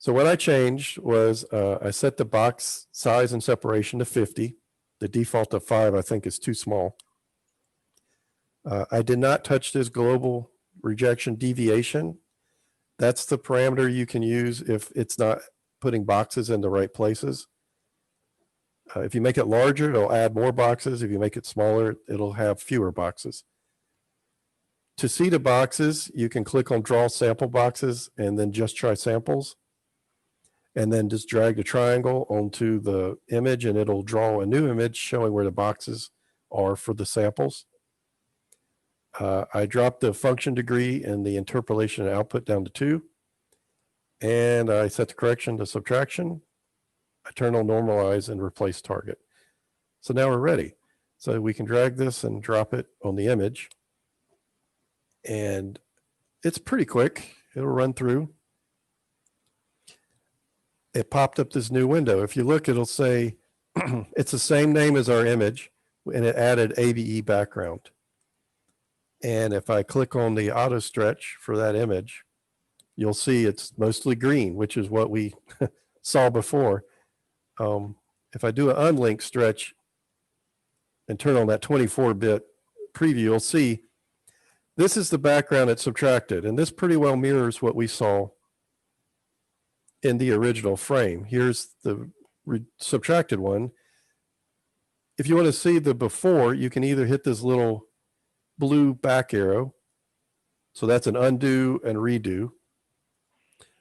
what I changed was I set the box size and separation to 50. The default of 5, I think, is too small. I did not touch this global rejection deviation. That's the parameter you can use if it's not putting boxes in the right places. If you make it larger, it'll add more boxes. If you make it smaller, it'll have fewer boxes. To see the boxes, you can click on Draw Sample Boxes and then just try samples. And then just drag the triangle onto the image and it'll draw a new image showing where the boxes are for the samples. I dropped the function degree and the interpolation output down to 2. And I set the correction to subtraction. I turn on normalize and replace target. So now we're ready. So we can drag this and drop it on the image. And it's pretty quick. It'll run through. It popped up this new window. If you look, it'll say it's the same name as our image, and it added ABE background. And if I click on the auto stretch for that image, you'll see it's mostly green, which is what we saw before. If I do an unlink stretch and turn on that 24-bit preview, you'll see this is the background it's subtracted. And this pretty well mirrors what we saw in the original frame. Here's the subtracted one. If you want to see the before, you can either hit this little blue back arrow. So that's an undo and redo.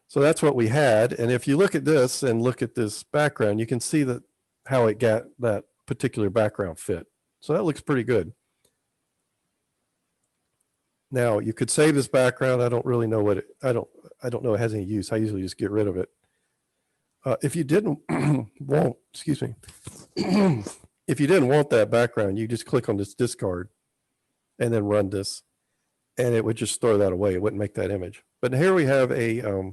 So that's what we had. And if you look at this and look at this background, you can see that how it got that particular background fit. So that looks pretty good. Now you could save this background. I don't really know what I don't know it has any use. I usually just get rid of it. If you didn't want, excuse me, if you didn't want that background, you just click on this discard and then run this, and it would just throw that away. It wouldn't make that image. But here we have a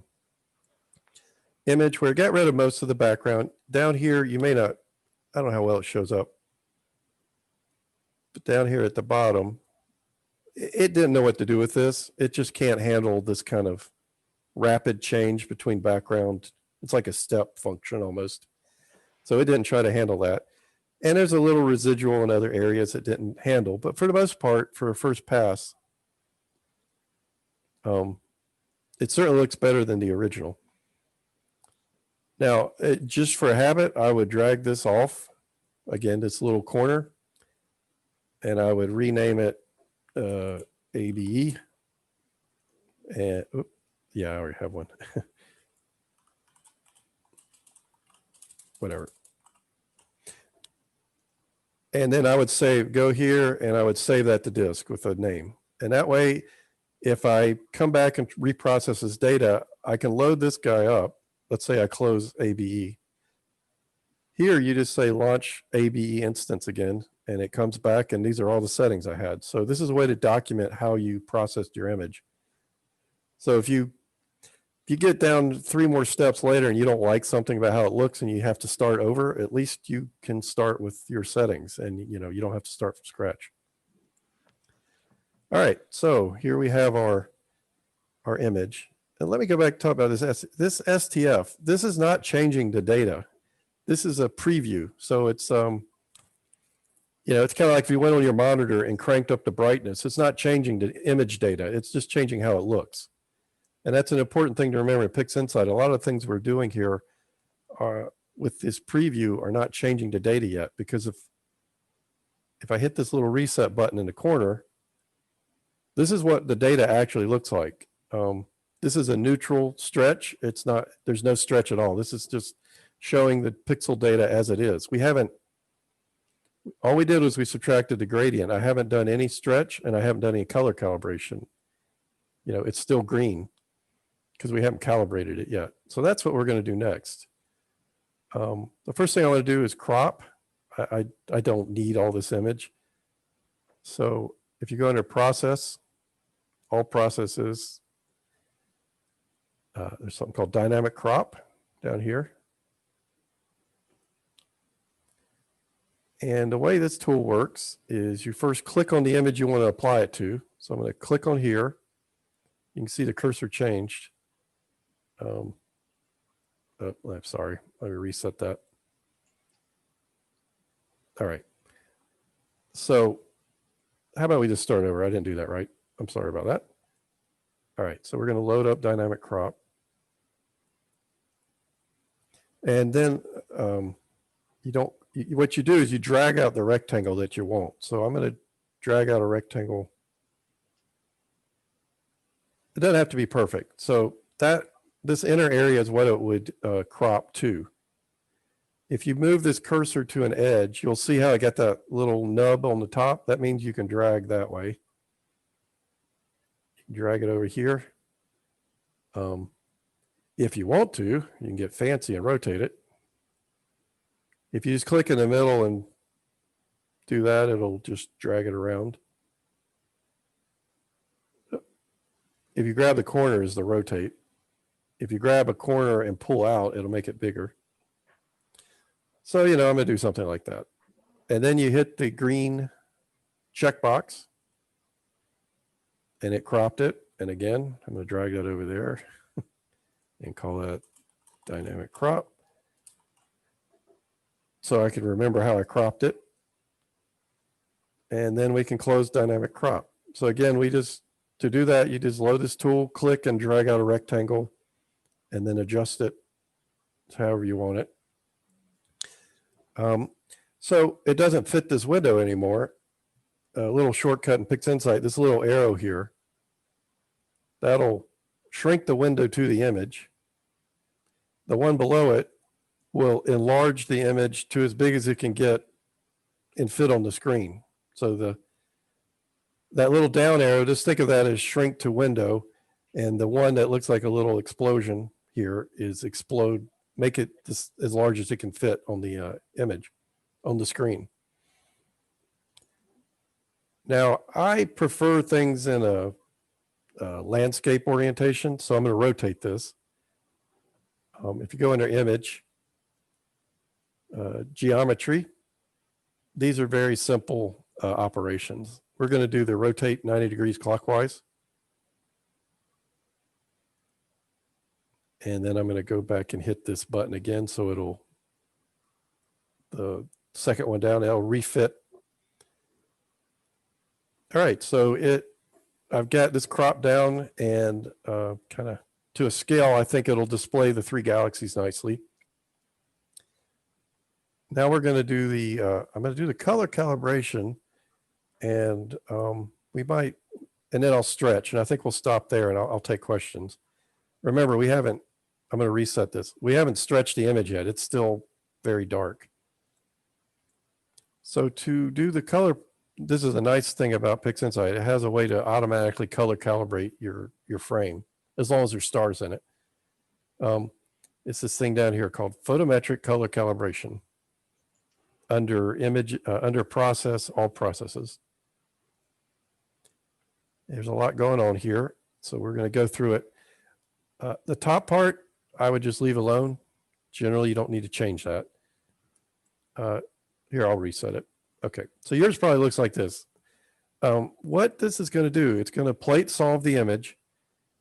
image where it got rid of most of the background. Down here, you may not, I don't know how well it shows up, but down here at the bottom, it didn't know what to do with this. It just can't handle this kind of rapid change between background. It's like a step function almost. So it didn't try to handle that. And there's a little residual in other areas it didn't handle. But for the most part, for a first pass, it certainly looks better than the original. Now, just for a habit, I would drag this off, again, this little corner, and I would rename it ABE. And yeah, I already have one. Whatever. And then I would save, go here, and I would save that to disk with a name. And that way, if I come back and reprocess this data, I can load this guy up. Let's say I close ABE. Here, you just say launch ABE instance again, and it comes back, and these are all the settings I had. So this is a way to document how you processed your image. So if you get down 3 more steps later and you don't like something about how it looks and you have to start over, at least you can start with your settings, and you don't have to start from scratch. All right, so here we have our image. And let me go back and talk about this STF. This is not changing the data. This is a preview. So it's You know, it's kind of like if you went on your monitor and cranked up the brightness, it's not changing the image data. It's just changing how it looks. And that's an important thing to remember in PixInsight. A lot of things we're doing here are with this preview are not changing the data yet, because if I hit this little reset button in the corner, this is what the data actually looks like. This is a neutral stretch. It's not, there's no stretch at all. This is just showing the pixel data as it is. We haven't, all we did was we subtracted the gradient. I haven't done any stretch and I haven't done any color calibration. You know, it's still green because we haven't calibrated it yet. So that's what we're going to do next. The first thing I want to do is crop. I don't need all this image. So if you go under process, all processes, there's something called dynamic crop down here. And the way this tool works is you first click on the image you want to apply it to. So I'm going to click on here. You can see the cursor changed. Oh, I'm sorry. Let me reset that. All right. So how about we just start over? I didn't do that right. I'm sorry about that. All right. So we're going to load up dynamic crop. And then what you do is you drag out the rectangle that you want. So I'm going to drag out a rectangle. It doesn't have to be perfect. So this inner area is what it would crop to. If you move this cursor to an edge, you'll see how I got that little nub on the top. That means you can drag that way. You can drag it over here. If you want to, you can get fancy and rotate it. If you just click in the middle and do that, it'll just drag it around. If you grab the corners, the rotate. If you grab a corner and pull out, it'll make it bigger. So, you know, I'm going to do something like that. And then you hit the green checkbox and it cropped it. And again, I'm going to drag that over there and call that dynamic crop. So I can remember how I cropped it. And then we can close dynamic crop. So again, to do that, you just load this tool, click and drag out a rectangle, and then adjust it to however you want it. So it doesn't fit this window anymore. A little shortcut in PixInsight, this little arrow here, that'll shrink the window to the image. The one below it will enlarge the image to as big as it can get and fit on the screen. So that little down arrow, just think of that as shrink to window. And the one that looks like a little explosion here is explode, make it as large as it can fit on the image, on the screen. Now, I prefer things in a landscape orientation, so I'm going to rotate this. If you go under image, geometry, these are very simple operations. We're going to do the rotate 90 degrees clockwise. And then I'm going to go back and hit this button again, so the second one down, it'll refit. All right, so I've got this cropped down and kind of to a scale. I think it'll display the three galaxies nicely. Now we're going to do I'm going to do the color calibration, and we might, and then I'll stretch, and I think we'll stop there, and I'll take questions. Remember, I'm going to reset this. We haven't stretched the image yet. It's still very dark. So to do the color, this is a nice thing about PixInsight. It has a way to automatically color calibrate your frame, as long as there's stars in it. It's this thing down here called Photometric Color Calibration. Under image, under process, all processes. There's a lot going on here, so we're going to go through it. The top part, I would just leave alone. Generally, you don't need to change that. Here, I'll reset it. Okay, so yours probably looks like this. What this is going to do, it's going to plate solve the image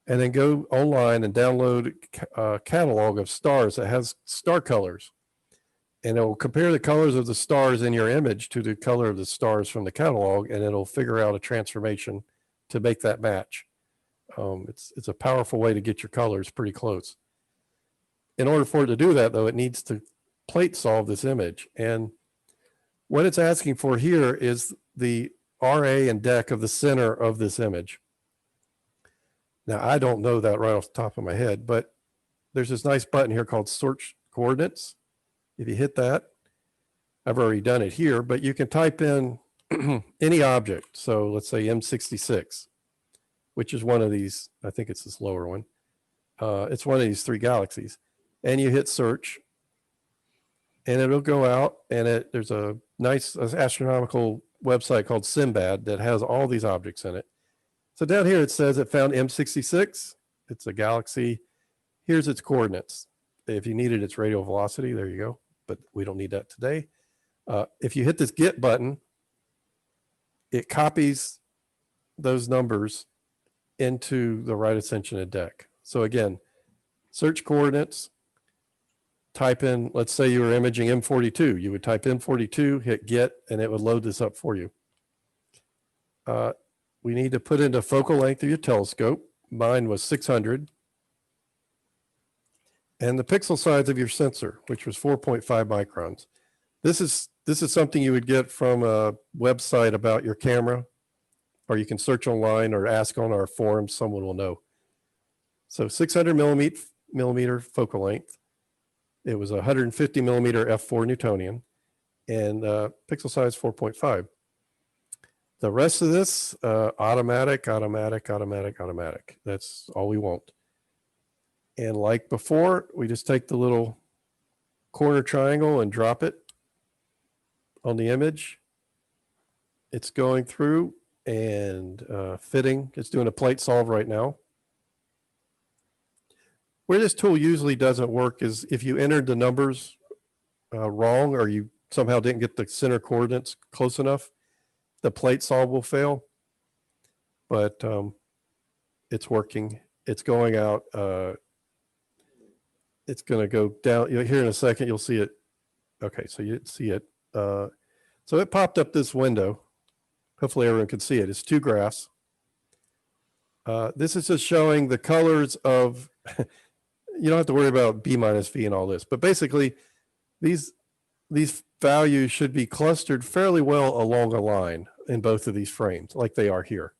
and then go online and download a catalog of stars that has star colors. and it will compare the colors of the stars in your image to the color of the stars from the catalog, and it'll figure out a transformation to make that match. It's a powerful way to get your colors pretty close. In order for it to do that, though, it needs to plate solve this image. And what it's asking for here is the RA and DEC of the center of this image. Now, I don't know that right off the top of my head, but there's this nice button here called Search Coordinates. If you hit that, I've already done it here, but you can type in any object. So let's say M66, which is one of these, I think it's this lower one. It's one of these 3 galaxies. And you hit search, and it'll go out, and there's a nice astronomical website called Simbad that has all these objects in it. So down here it says it found M66. It's a galaxy. Here's its coordinates. If you needed its radial velocity, there you go. But we don't need that today. If you hit this Get button, it copies those numbers into the right ascension of DEC. So again, search coordinates, type in, let's say you were imaging M42. You would type M42, hit Get, and it would load this up for you. We need to put in the focal length of your telescope. Mine was 600. And the pixel size of your sensor, which was 4.5 microns. This is something you would get from a website about your camera, or you can search online or ask on our forums, someone will know. So 600 millimeter focal length. It was 150 millimeter f4 Newtonian, and pixel size 4.5. The rest of this, automatic. That's all we want. And like before, we just take the little corner triangle and drop it on the image. It's going through and fitting. It's doing a plate solve right now. Where this tool usually doesn't work is if you entered the numbers wrong, or you somehow didn't get the center coordinates close enough, the plate solve will fail. But it's working. It's going out. It's going to go down. Here in a second, you'll see it. Okay, so you see it. So it popped up this window. Hopefully everyone can see it. It's 2 graphs. This is just showing the colors of, you don't have to worry about B minus V and all this, but basically these values should be clustered fairly well along a line in both of these frames, like they are here.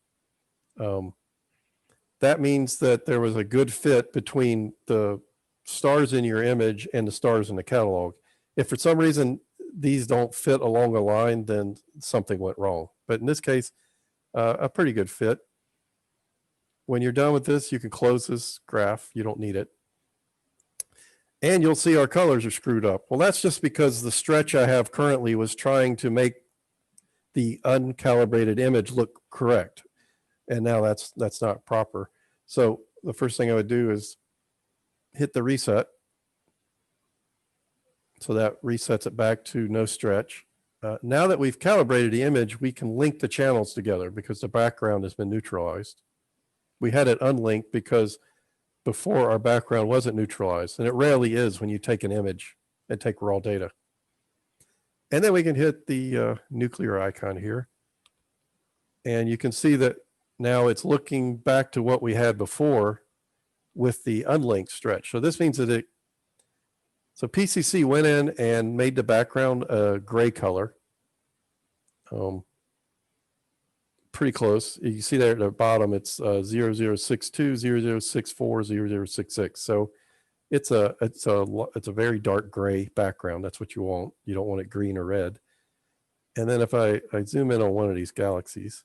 That means that there was a good fit between the stars in your image and the stars in the catalog. If for some reason these don't fit along a line, then something went wrong. But in this case, a pretty good fit. When you're done with this, you can close this graph. You don't need it. And you'll see our colors are screwed up. Well, that's just because the stretch I have currently was trying to make the uncalibrated image look correct. And now that's not proper. So the first thing I would do is hit the reset. So that resets it back to no stretch. Now that we've calibrated the image, we can link the channels together because the background has been neutralized. We had it unlinked because before our background wasn't neutralized, and it rarely is when you take an image and take raw data. And then we can hit the nuclear icon here. And you can see that now it's looking back to what we had before with the unlinked stretch. So this means that so PCC went in and made the background a gray color. Pretty close. You see there at the bottom, it's 0062, 0064, 0066. So it's a very dark gray background. That's what you want. You don't want it green or red. And then if I zoom in on one of these galaxies,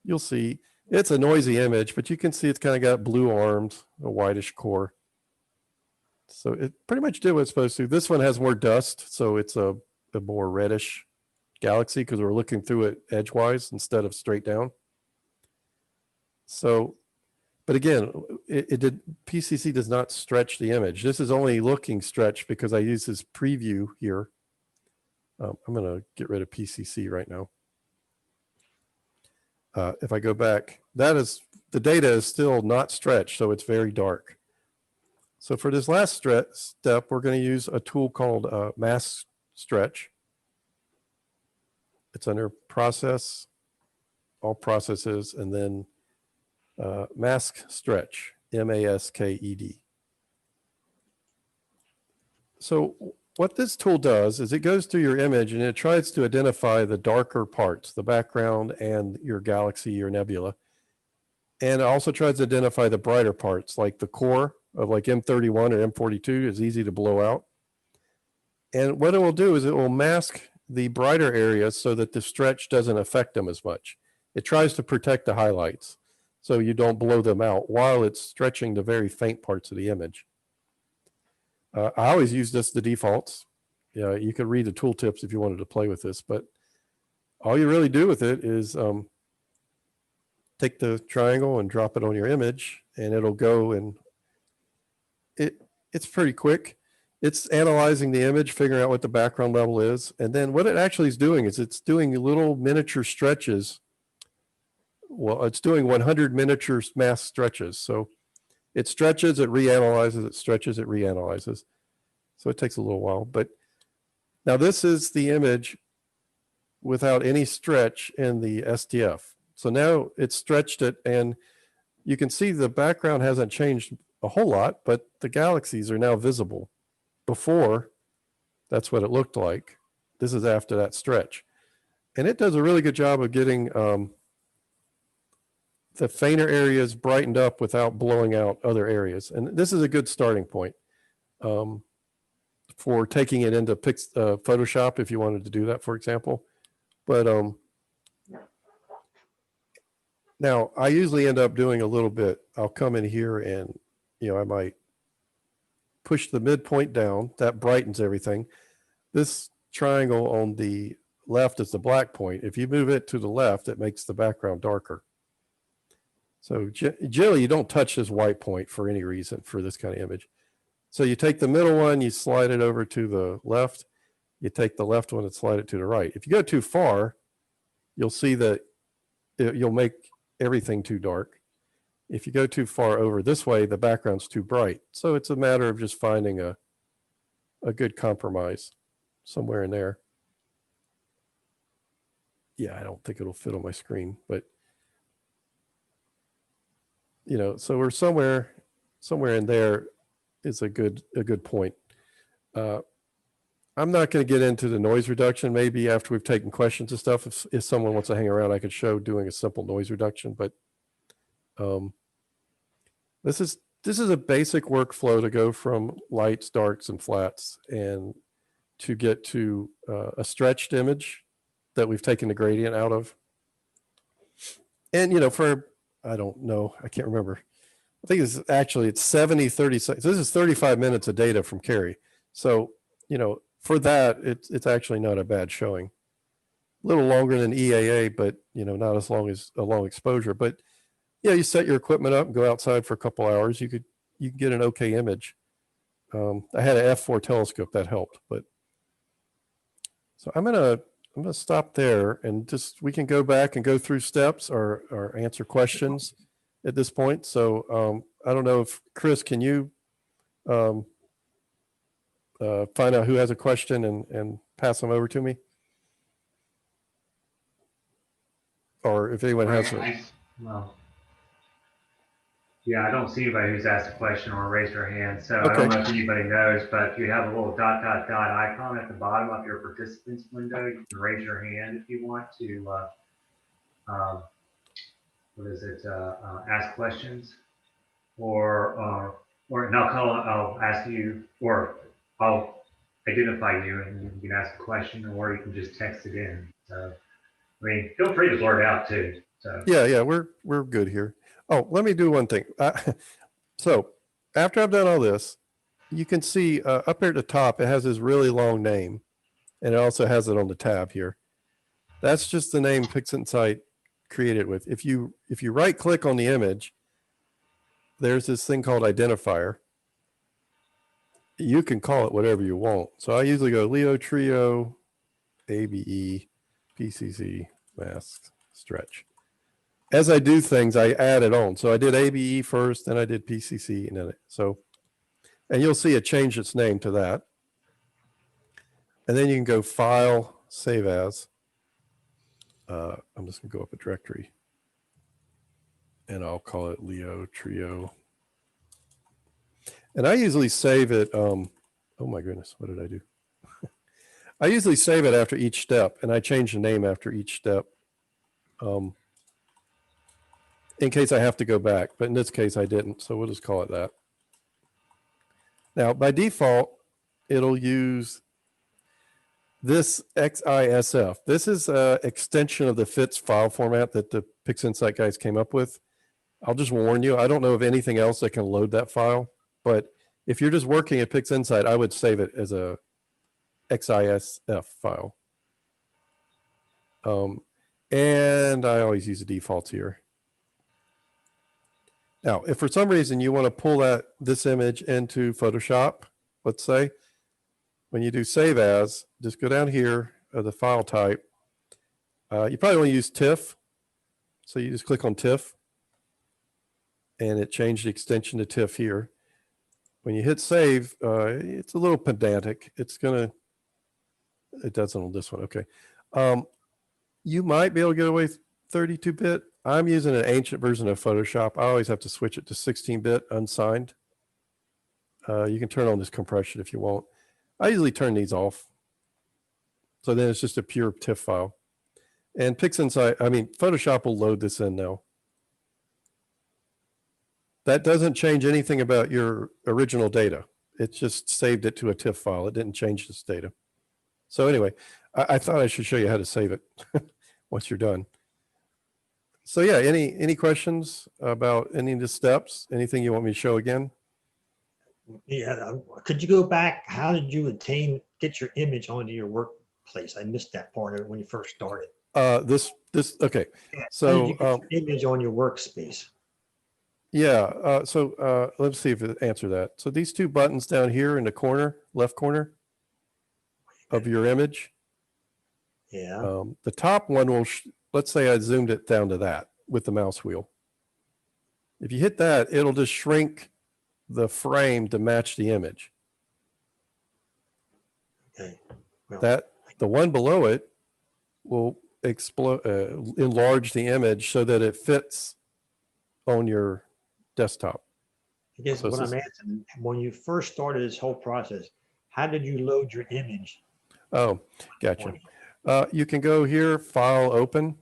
you'll see it's a noisy image, but you can see it's kind of got blue arms, a whitish core. So it pretty much did what it's supposed to. This one has more dust, so it's a more reddish galaxy because we're looking through it edgewise instead of straight down. So, but again, PCC does not stretch the image. This is only looking stretched because I use this preview here. I'm going to get rid of PCC right now. If I go back, the data is still not stretched, so it's very dark. So for this last step, we're going to use a tool called Mask Stretch. It's under Process, All Processes, and then Mask Stretch, M-A-S-K-E-D. So what this tool does is it goes through your image and it tries to identify the darker parts, the background and your galaxy, your nebula. And it also tries to identify the brighter parts, like the core of like M31 or M42 is easy to blow out. And what it will do is it will mask the brighter areas so that the stretch doesn't affect them as much. It tries to protect the highlights so you don't blow them out while it's stretching the very faint parts of the image. I always use the defaults. You could read the tooltips if you wanted to play with this, but all you really do with it is take the triangle and drop it on your image, and it'll go, and it's pretty quick. It's analyzing the image, figuring out what the background level is, and then what it actually is doing is it's doing little miniature stretches. Well, it's doing 100 miniature mask stretches. So it stretches, it reanalyzes, it stretches, it reanalyzes. So it takes a little while. But now this is the image without any stretch in the STF. So now it's stretched it, and you can see the background hasn't changed a whole lot, but the galaxies are now visible. Before, that's what it looked like. This is after that stretch. And it does a really good job of getting the fainter areas brightened up without blowing out other areas. And this is a good starting point for taking it into Photoshop if you wanted to do that, for example. But now I usually end up doing a little bit. I'll come in here and, I might push the midpoint down. That brightens everything. This triangle on the left is the black point. If you move it to the left, it makes the background darker. So generally, you don't touch this white point for any reason for this kind of image. So you take the middle one, you slide it over to the left. You take the left one and slide it to the right. If you go too far, you'll see that you'll make everything too dark. If you go too far over this way, the background's too bright. So it's a matter of just finding a good compromise somewhere in there. Yeah, I don't think it'll fit on my screen, but so we're somewhere in there is a good point. I'm not going to get into the noise reduction. Maybe after we've taken questions and stuff, if someone wants to hang around, I could show doing a simple noise reduction. But this is a basic workflow to go from lights, darks, and flats, and to get to a stretched image that we've taken the gradient out of. And for I don't know, I can't remember. I think it's 70, 30 seconds. This is 35 minutes of data from Carrie. So, for that, it's actually not a bad showing. A little longer than EAA, but, not as long as a long exposure. But, yeah, you set your equipment up and go outside for a couple hours. You can get an okay image. I had an f4 telescope that helped. But so I'm gonna stop there, and we can go back and go through steps or answer questions at this point. So I don't know if Chris, can you find out who has a question and pass them over to me? Or if anyone has a... Well, yeah, I don't see anybody who's asked a question or raised their hand. So Okay. I don't know if anybody knows, but you have a little ... icon at the bottom of your participants window. You can raise your hand if you want to, ask questions, or I'll ask you, or I'll identify you and you can ask a question, or you can just text it in. So, feel free to blurt out too. So Yeah, we're good here. Oh, let me do one thing. So after I've done all this, you can see up here at the top, it has this really long name, and it also has it on the tab here. That's just the name PixInsight created with. If you right click on the image, there's this thing called Identifier. You can call it whatever you want. So I usually go Leo Trio, ABE, PCC, Mask, Stretch. As I do things, I add it on. So I did ABE first, then I did PCC, and then so And you'll see it change its name to that. And then you can go File, Save As. I'm just going to go up a directory. And I'll call it Leo Trio. And I usually save it. Oh my goodness, what did I do? I usually save it after each step, and I change the name after each step in case I have to go back. But in this case, I didn't, so we'll just call it that. Now, by default, it'll use this XISF. This is an extension of the FITS file format that the PixInsight guys came up with. I'll just warn you, I don't know of anything else that can load that file, but if you're just working at PixInsight, I would save it as a XISF file. And I always use the defaults here. Now, if for some reason you want to pull this image into Photoshop, let's say, when you do Save As, just go down here, the file type. You probably want to use TIFF. So you just click on TIFF, and it changed the extension to TIFF here. When you hit Save, it's a little pedantic. It doesn't on this one, okay. You might be able to get away with 32-bit. I'm using an ancient version of Photoshop. I always have to switch it to 16-bit unsigned. You can turn on this compression if you want. I usually turn these off. So then it's just a pure TIFF file. And Photoshop will load this in now. That doesn't change anything about your original data. It just saved it to a TIFF file. It didn't change this data. So anyway, I thought I should show you how to save it once you're done. So yeah, any questions about any of the steps? Anything you want me to show again? Yeah, could you go back? How did you get your image onto your workplace? I missed that part of it when you first started. Okay. Yeah, So how did you get your image on your workspace? Yeah, let's see if it answer that. So these two buttons down here in the corner, left corner of your image. Yeah. The top one will, let's say I zoomed it down to that with the mouse wheel. If you hit that, it'll just shrink the frame to match the image. Okay. Well, The one below it will enlarge the image so that it fits on your desktop. I guess So what I'm asking, when you first started this whole process, how did you load your image? Oh, gotcha. You can go here, File, Open.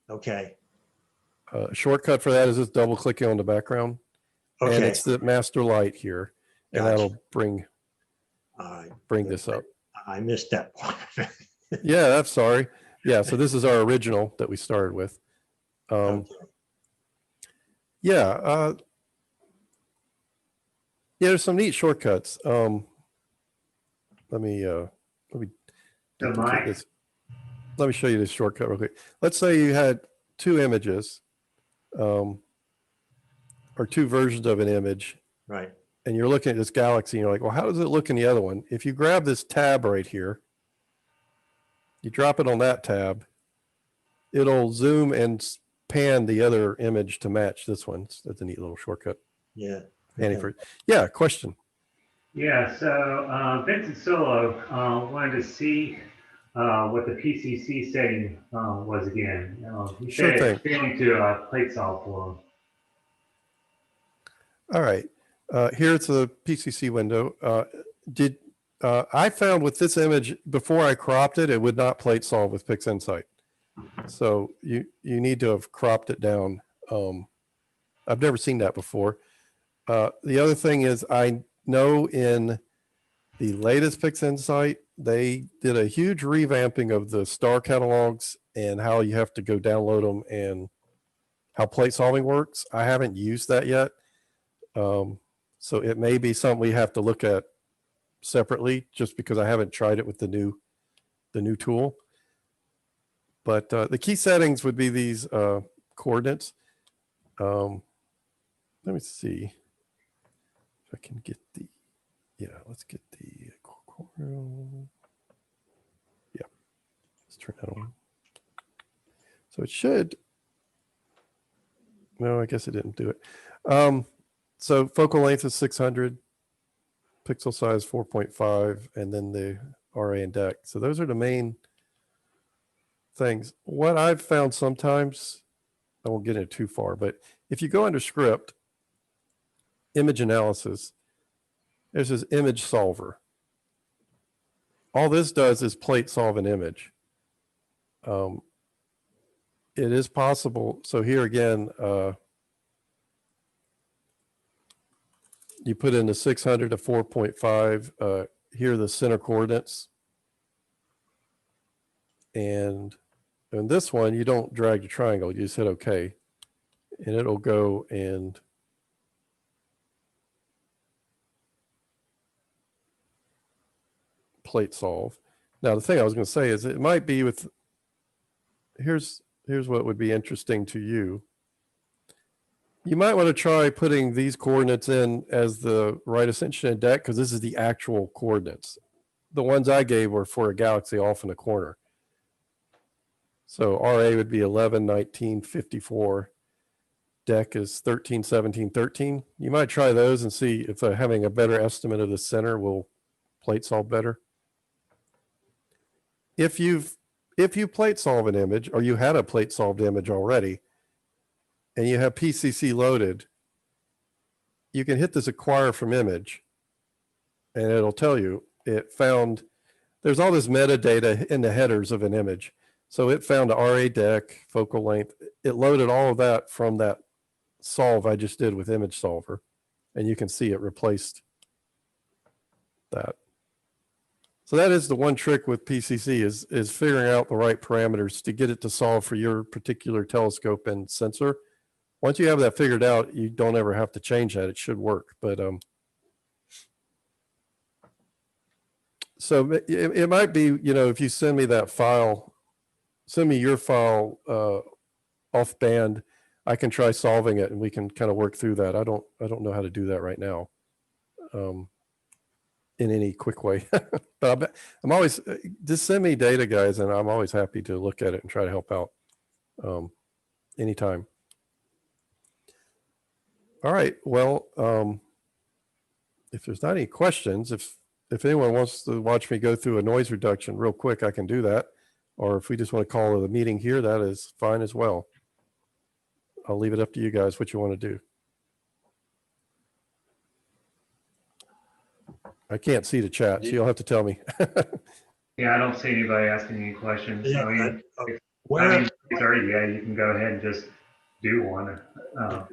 Okay. Shortcut for that is just double clicking on the background. Okay. And it's the master light here. And Gotcha. that'll bring this up. I missed that part. Yeah, I'm sorry. Yeah, so this is our original that we started with. Okay. Yeah, there's some neat shortcuts. Let me duplicate this. Let me show you this shortcut real quick. Let's say you had two images, or two versions of an image, Right. and you're looking at this galaxy, and you're like, well, how does it look in the other one? If you grab this tab right here, you drop it on that tab, it'll zoom and pan the other image to match this one. That's a neat little shortcut. Yeah. Yeah, question. Yeah, so Vincent Solo wanted to see what the PCC setting was again. He Sure said thing. it's failing to plate solve for him. All right. Here's the PCC window. I found with this image, before I cropped it, it would not plate solve with PixInsight. So you need to have cropped it down. I've never seen that before. The other thing is, I know in the latest PixInsight, they did a huge revamping of the star catalogs and how you have to go download them and how plate solving works. I haven't used that yet. So it may be something we have to look at separately, just because I haven't tried it with the new tool. But the key settings would be these coordinates. Let me see if I can get let's get the yeah, let's turn that on. So it should, no, I guess it didn't do it. So focal length is 600. pixel size 4.5, and then the RA and DEC. So those are the main things. What I've found sometimes, I won't get into too far, but if you go under script, image analysis, there's this image solver. All this does is plate solve an image. It is possible. So here again, you put in the 600 to 4.5. Here are the center coordinates. And in this one, you don't drag the triangle. You just hit OK. And it'll go and plate solve. Now, the thing I was going to say is it might be with, here's what would be interesting to you. You might want to try putting these coordinates in as the right ascension and DEC, because this is the actual coordinates. The ones I gave were for a galaxy off in a corner. So RA would be 11, 19, 54. DEC is 13, 17, 13. You might try those and see if having a better estimate of the center will plate solve better. If you plate solve an image, or you had a plate solved image already, and you have PCC loaded, you can hit this acquire from image, and it'll tell you it found, there's all this metadata in the headers of an image. So it found a RA DEC, focal length. It loaded all of that from that solve I just did with image solver, and you can see it replaced that. So that is the one trick with PCC is figuring out the right parameters to get it to solve for your particular telescope and sensor. Once you have that figured out, you don't ever have to change that. It should work. But so it might be, you know, if you send me that file, send me your file off band, I can try solving it and we can kind of work through that. I don't know how to do that right now in any quick way. But I'm always, just send me data, guys, and I'm always happy to look at it and try to help out anytime. All right, well, if there's not any questions, if anyone wants to watch me go through a noise reduction real quick, I can do that. Or if we just want to call it a meeting here, that is fine as well. I'll leave it up to you guys what you want to do. I can't see the chat, so you'll have to tell me. Yeah, I don't see anybody asking any questions. Yeah, I mean, where, yeah, you can go ahead and just do one.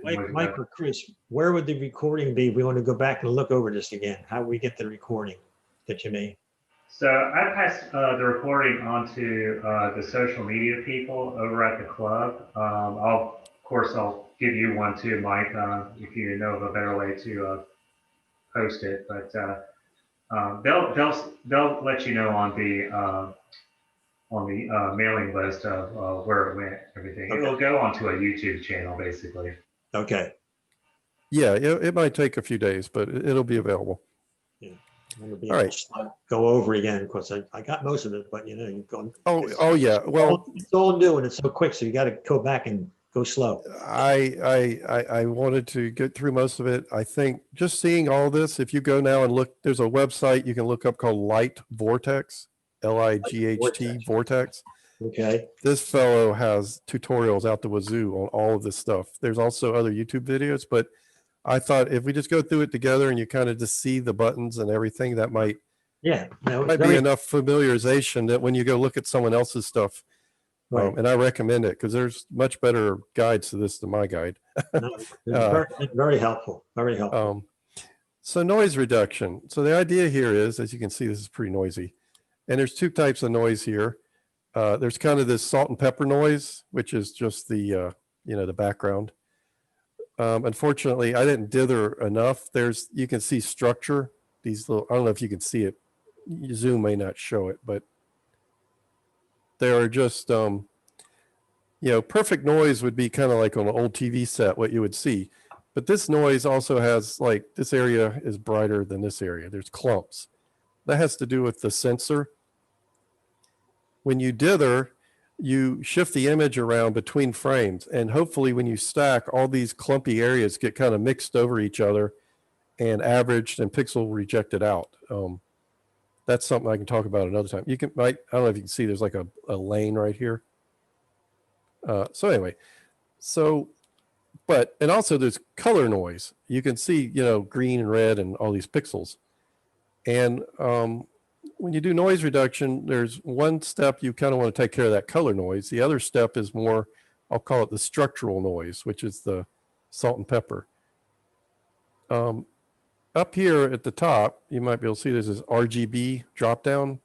Mike or Chris, where would the recording be? We want to go back and look over this again. How would we get the recording that you made? So I passed the recording on to the social media people over at the club. Of course, I'll give you one too, Mike, if you know of a better way to post it. But they'll let you know on the mailing list of where it went, everything. Okay. It'll go onto a YouTube channel, basically. Okay. Yeah, it might take a few days, but it'll be available. I'm gonna be All able right. to go over again. Of course, I got most of it, but you know, you're going. Oh yeah. Well, it's all new and it's so quick, so you got to go back and go slow. I wanted to get through most of it. I think just seeing all this, if you go now and look, there's a website you can look up called Light Vortex, LIGHT Vortex. Okay. This fellow has tutorials out the wazoo on all of this stuff. There's also other YouTube videos, but I thought if we just go through it together and you kind of just see the buttons and everything, that might No, it's be enough familiarization that when you go look at someone else's stuff, right. and I recommend it because there's much better guides to this than my guide. No, it's very helpful. Very helpful. So noise reduction. So the idea here is, as you can see, this is pretty noisy. And there's two types of noise here. There's kind of this salt and pepper noise, which is just the, the background. Unfortunately, I didn't dither enough. You can see structure. These little, I don't know if you can see it. Zoom may not show it, but there are just, perfect noise would be kind of like on an old TV set, what you would see. But this noise also has, like, this area is brighter than this area. There's clumps. That has to do with the sensor. When you dither, you shift the image around between frames. And hopefully when you stack, all these clumpy areas get kind of mixed over each other. and averaged and pixel rejected out. That's something I can talk about another time. You can, I don't know if you can see, there's like a lane right here. So anyway, and also there's color noise. You can see, you know, green and red and all these pixels. And when you do noise reduction, there's one step you kind of want to take care of that color noise. The other step is more, I'll call it the structural noise, which is the salt and pepper. Up here at the top, you might be able to see there's this RGB dropdown.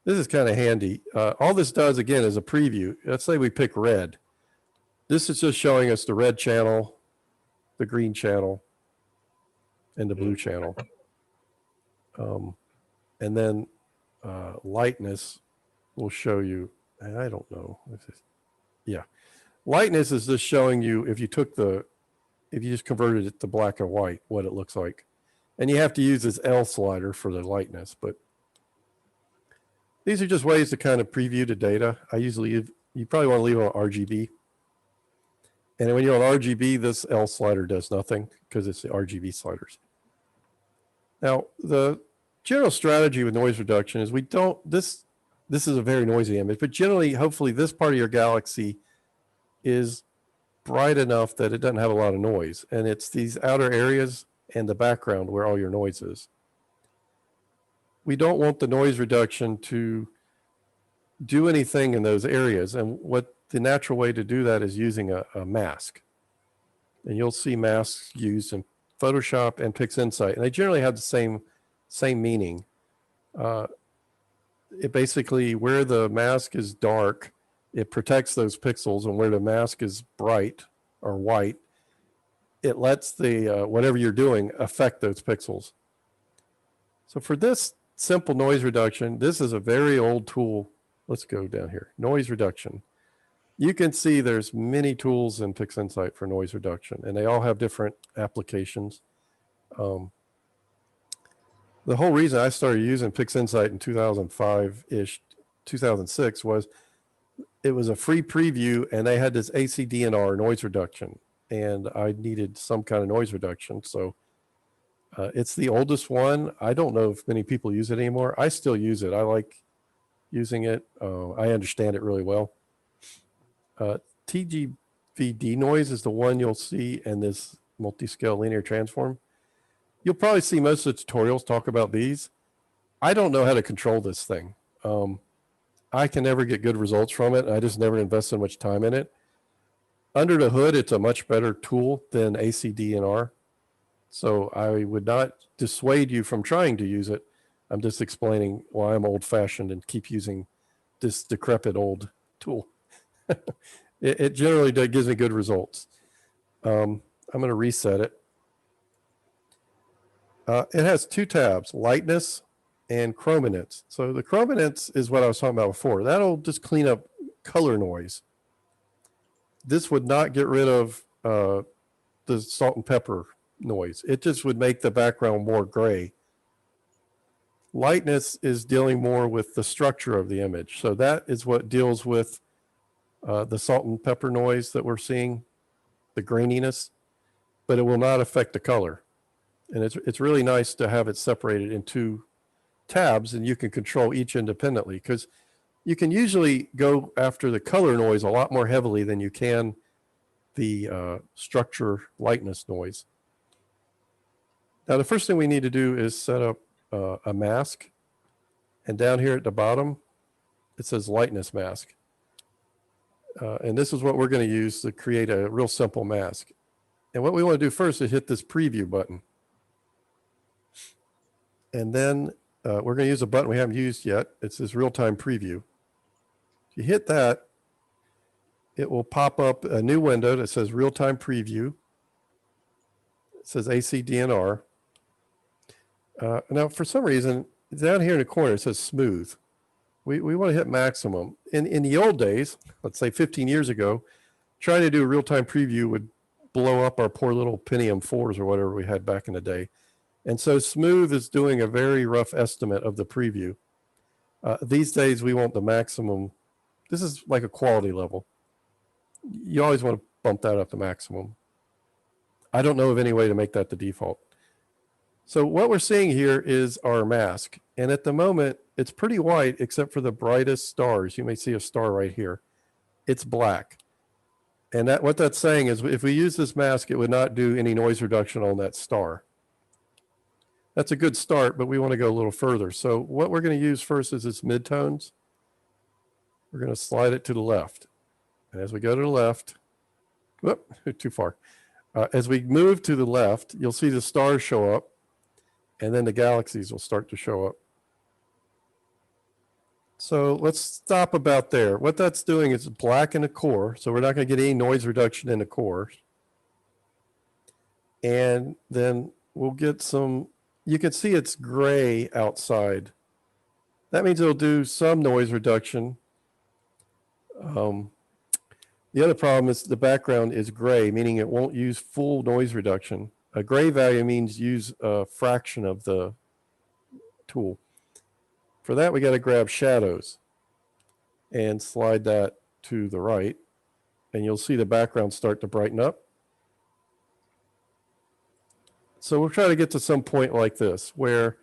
This is kind of handy. All this does, again, is a preview. Let's say we pick red. This is just showing us the red channel, the green channel, and the blue channel. And then lightness will show you, I don't know. Yeah. Lightness is just showing you if you just converted it to black and white, what it looks like. And you have to use this L slider for the lightness, but these are just ways to kind of preview the data. You probably want to leave it on RGB. And when you're on RGB, this L slider does nothing because it's the RGB sliders. Now, the general strategy with noise reduction is this is a very noisy image, but generally, hopefully this part of your galaxy is bright enough that it doesn't have a lot of noise. And it's these outer areas and the background where all your noise is. We don't want the noise reduction to do anything in those areas. And what the natural way to do that is using a mask. And you'll see masks used in Photoshop and PixInsight. And they generally have the same meaning. It basically, where the mask is dark, it protects those pixels, and where the mask is bright or white, it lets the whatever you're doing affect those pixels. So for this simple noise reduction, this is a very old tool. Let's go down here. Noise reduction. You can see there's many tools in PixInsight for noise reduction, and they all have different applications. The whole reason I started using PixInsight in 2005-ish, 2006 was it was a free preview, and they had this ACDNR noise reduction, and I needed some kind of noise reduction. So it's the oldest one. I don't know if many people use it anymore. I still use it. I like using it. I understand it really well. Tgv Denoise is the one you'll see in this multi-scale linear transform. You'll probably see most of the tutorials talk about these. I don't know how to control this thing. I can never get good results from it. I just never invested much time in it. Under the hood, it's a much better tool than ACDNR. So I would not dissuade you from trying to use it. I'm just explaining why I'm old-fashioned and keep using this decrepit old tool. It generally gives me good results. I'm going to reset it. It has two tabs, lightness and chrominance. So the chrominance is what I was talking about before. That'll just clean up color noise. This would not get rid of the salt and pepper noise. It just would make the background more gray. Lightness is dealing more with the structure of the image. So that is what deals with the salt and pepper noise that we're seeing, the graininess, but it will not affect the color. And it's really nice to have it separated in two tabs, and you can control each independently, because you can usually go after the color noise a lot more heavily than you can the structure lightness noise. Now, the first thing we need to do is set up a mask. And down here at the bottom, it says Lightness Mask. And this is what we're going to use to create a real simple mask. And what we want to do first is hit this preview button. And then we're going to use a button we haven't used yet. It's this real-time preview. If you hit that, it will pop up a new window that says real-time preview. It says ACDNR. Now, for some reason, down here in the corner, it says smooth. We want to hit maximum. In the old days, let's say 15 years ago, trying to do a real-time preview would blow up our poor little Pentium 4s or whatever we had back in the day. And so smooth is doing a very rough estimate of the preview. These days, we want the maximum. This is like a quality level. You always want to bump that up to maximum. I don't know of any way to make that the default. So what we're seeing here is our mask. And at the moment, it's pretty white except for the brightest stars. You may see a star right here. It's black. And what that's saying is if we use this mask, it would not do any noise reduction on that star. That's a good start, but we want to go a little further. So what we're going to use first is its midtones. We're going to slide it to the left. And as we go to the left, whoop, too far. As we move to the left, you'll see the stars show up, and then the galaxies will start to show up. So let's stop about there. What that's doing is black in the core, so we're not going to get any noise reduction in the core. And then we'll get some, you can see it's gray outside. That means it'll do some noise reduction. The other problem is the background is gray, meaning it won't use full noise reduction. A gray value means use a fraction of the tool. For that, we got to grab shadows and slide that to the right. And you'll see the background start to brighten up. So we'll try to get to some point like this, where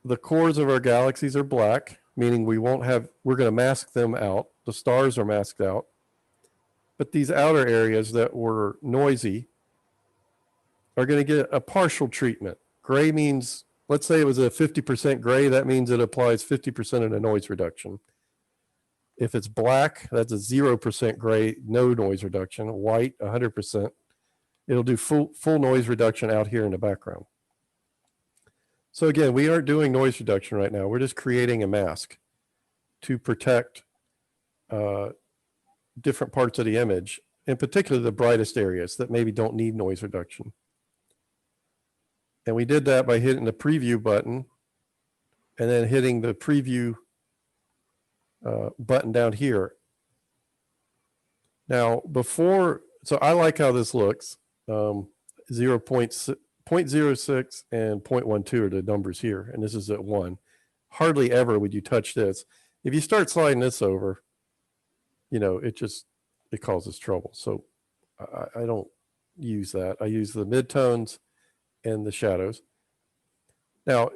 the cores of our galaxies are black, meaning we're going to mask them out. The stars are masked out. But these outer areas that were noisy are going to get a partial treatment. Gray means, let's say it was a 50% gray, that means it applies 50% of the noise reduction. If it's black, that's a 0% gray, no noise reduction. White, 100%. It'll do full noise reduction out here in the background. So again, we aren't doing noise reduction right now. We're just creating a mask to protect different parts of the image, in particular the brightest areas that maybe don't need noise reduction. And we did that by hitting the preview button and then hitting the preview button down here. Now so I like how this looks. 0.06 and 0.12 are the numbers here, and this is at 1. Hardly ever would you touch this. If you start sliding this over, it causes trouble. So I don't use that. I use the midtones and the shadows. Now,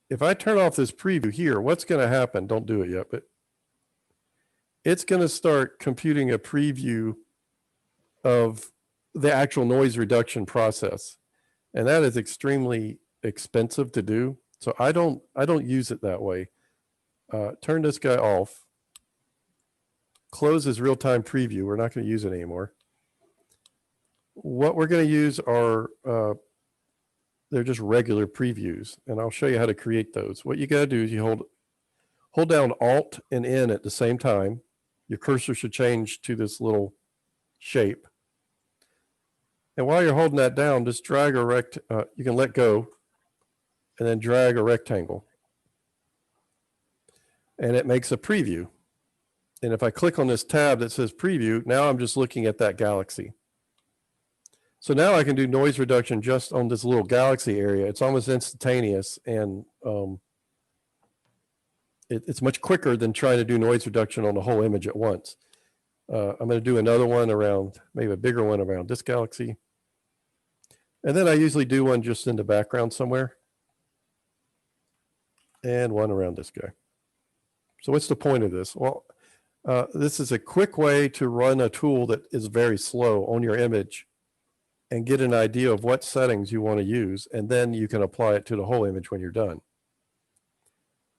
if I turn off this preview here, what's going to happen? Don't do it yet, but it's going to start computing a preview of the actual noise reduction process. And that is extremely expensive to do. So I don't use it that way. Turn this guy off. Close this real-time preview. We're not going to use it anymore. What we're going to use are, they're just regular previews. And I'll show you how to create those. What you got to do is you hold down Alt and N at the same time. Your cursor should change to this little shape. And while you're holding that down, just drag a you can let go and then drag a rectangle. And it makes a preview. And if I click on this tab that says preview, now I'm just looking at that galaxy. So now I can do noise reduction just on this little galaxy area. It's almost instantaneous, and it's much quicker than trying to do noise reduction on the whole image at once. I'm going to do another one around, maybe a bigger one around this galaxy. And then I usually do one just in the background somewhere. And one around this guy. So what's the point of this? Well, this is a quick way to run a tool that is very slow on your image and get an idea of what settings you want to use, and then you can apply it to the whole image when you're done.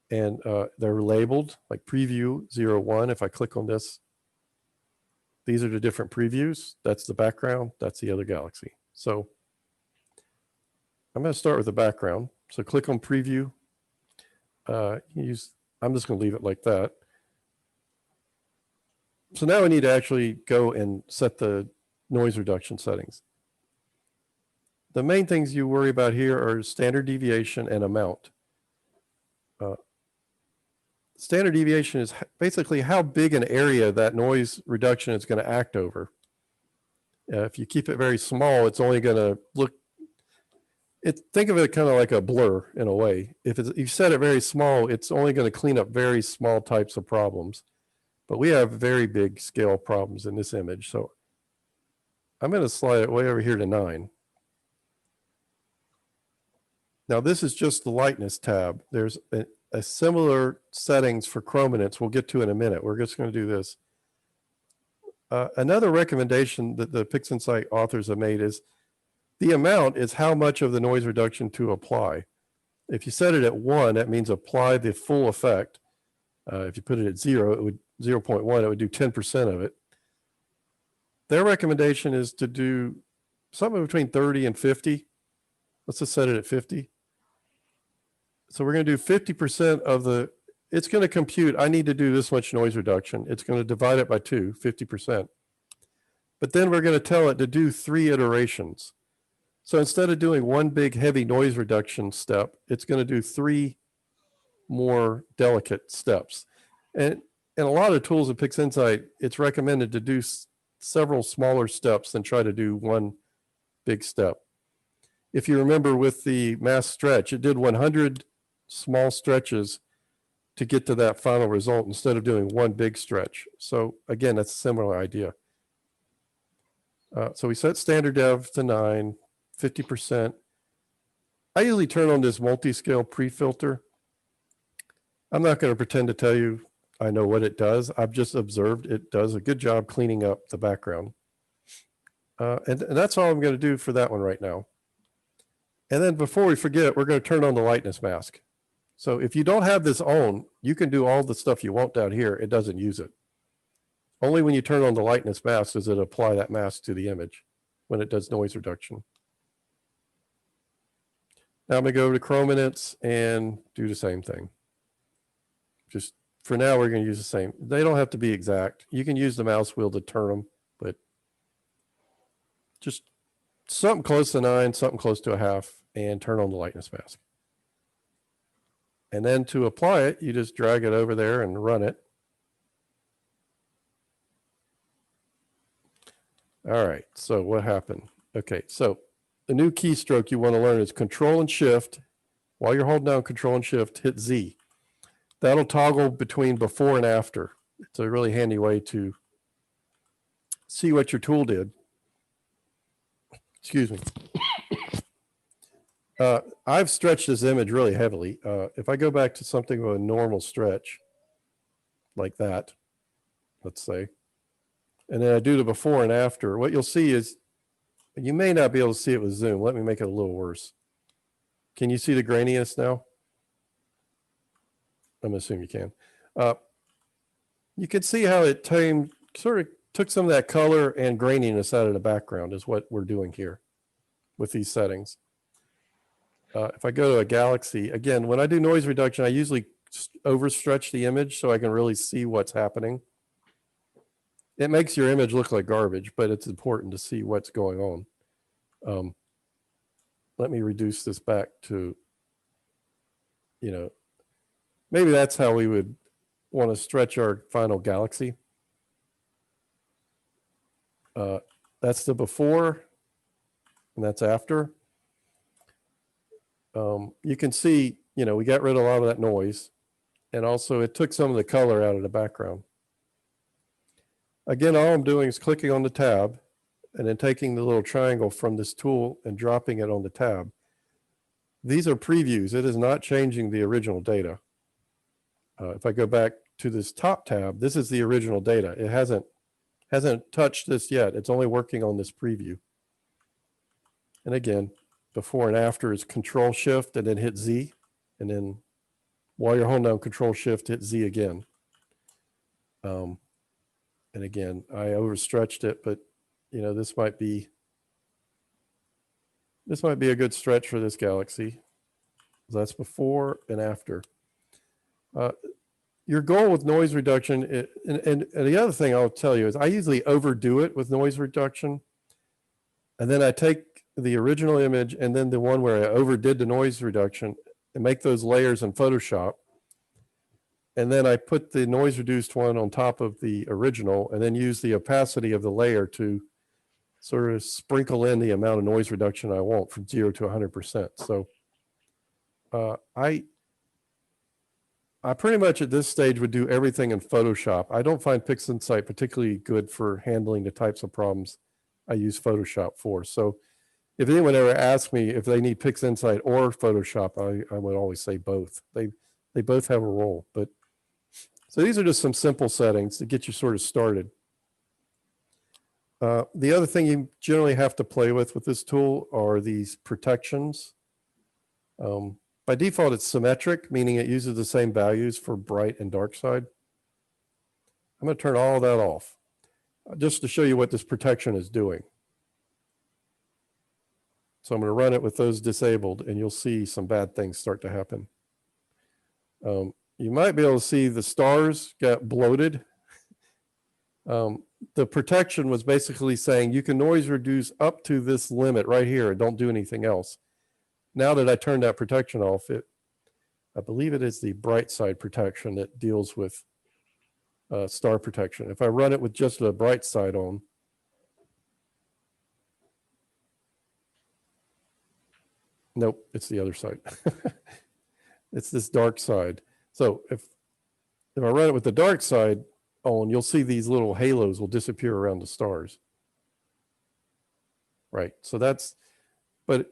And they're labeled like preview 01. If I click on this, these are the different previews. That's the background. That's the other galaxy. So I'm going to start with the background. So click on preview. I'm just going to leave it like that. So now we need to actually go and set the noise reduction settings. The main things you worry about here are standard deviation and amount. Standard deviation is basically how big an area that noise reduction is going to act over. If you keep it very small, it's only going to look, think of it kind of like a blur in a way. If you set it very small, it's only going to clean up very small types of problems. But we have very big scale problems in this image. So I'm going to slide it way over here to 9. Now this is just the lightness tab. There's a similar settings for chrominance we'll get to in a minute. We're just going to do this. Another recommendation that the PixInsight authors have made is the amount is how much of the noise reduction to apply. If you set it at 1, that means apply the full effect. If you put it at 0, it would 0.1, it would do 10% of it. Their recommendation is to do something between 30 and 50. Let's just set it at 50. So we're going to do 50% of the, it's going to compute, I need to do this much noise reduction. It's going to divide it by 2, 50%. But then we're going to tell it to do 3 iterations. So instead of doing one big heavy noise reduction step, it's going to do 3 more delicate steps. And in a lot of tools in PixInsight, it's recommended to do several smaller steps than try to do one big step. If you remember with the mask stretch, it did 100 small stretches to get to that final result instead of doing one big stretch. So again, that's a similar idea. So we set standard dev to 9, 50%. I usually turn on this multi-scale pre-filter. I'm not going to pretend to tell you I know what it does. I've just observed it does a good job cleaning up the background. And that's all I'm going to do for that one right now. And then before we forget, we're going to turn on the lightness mask. So if you don't have this on, you can do all the stuff you want down here. It doesn't use it. Only when you turn on the lightness mask does it apply that mask to the image when it does noise reduction. Now I'm going to go over to chrominance and do the same thing. Just for now, we're going to use the same. They don't have to be exact. You can use the mouse wheel to turn them, but just something close to 9, something close to 1/2, and turn on the lightness mask. And then to apply it, you just drag it over there and run it. All right, so what happened? Okay, so the new keystroke you want to learn is Control and Shift. While you're holding down Control and Shift, hit Z. That'll toggle between before and after. It's a really handy way to see what your tool did. Excuse me. I've stretched this image really heavily. If I go back to something with a normal stretch, like that, let's say, and then I do the before and after, what you'll see is, you may not be able to see it with zoom. Let me make it a little worse. Can you see the graininess now? I'm assuming you can. You can see how it sort of took some of that color and graininess out of the background is what we're doing here with these settings. If I go to a galaxy, again, when I do noise reduction, I usually overstretch the image so I can really see what's happening. It makes your image look like garbage, but it's important to see what's going on. Let me reduce this back to, maybe that's how we would want to stretch our final galaxy. That's the before, and that's after. You can see, we got rid of a lot of that noise, and also it took some of the color out of the background. Again, all I'm doing is clicking on the tab and then taking the little triangle from this tool and dropping it on the tab. These are previews. It is not changing the original data. If I go back to this top tab, this is the original data. It hasn't touched this yet. It's only working on this preview. And again, before and after is Control Shift and then hit Z. And then while you're holding down Control Shift, hit Z again. And again, I overstretched it, but this might be a good stretch for this galaxy. That's before and after. Your goal with noise reduction, and the other thing I'll tell you is I usually overdo it with noise reduction. And then I take the original image and then the one where I overdid the noise reduction and make those layers in Photoshop. And then I put the noise reduced one on top of the original and then use the opacity of the layer to sort of sprinkle in the amount of noise reduction I want from 0 to 100%. So I pretty much at this stage would do everything in Photoshop. I don't find PixInsight particularly good for handling the types of problems I use Photoshop for. So if anyone ever asks me if they need PixInsight or Photoshop, I would always say both. They both have a role. But so these are just some simple settings to get you sort of started. The other thing you generally have to play with this tool are these protections. By default, it's symmetric, meaning it uses the same values for bright and dark side. I'm going to turn all that off just to show you what this protection is doing. So I'm going to run it with those disabled, and you'll see some bad things start to happen. You might be able to see the stars got bloated. The protection was basically saying you can noise reduce up to this limit right here and don't do anything else. Now that I turned that protection off, I believe it is the bright side protection that deals with star protection. If I run it with just the bright side on, nope, it's the other side. It's this dark side. So if I run it with the dark side on, you'll see these little halos will disappear around the stars. Right, so that's, but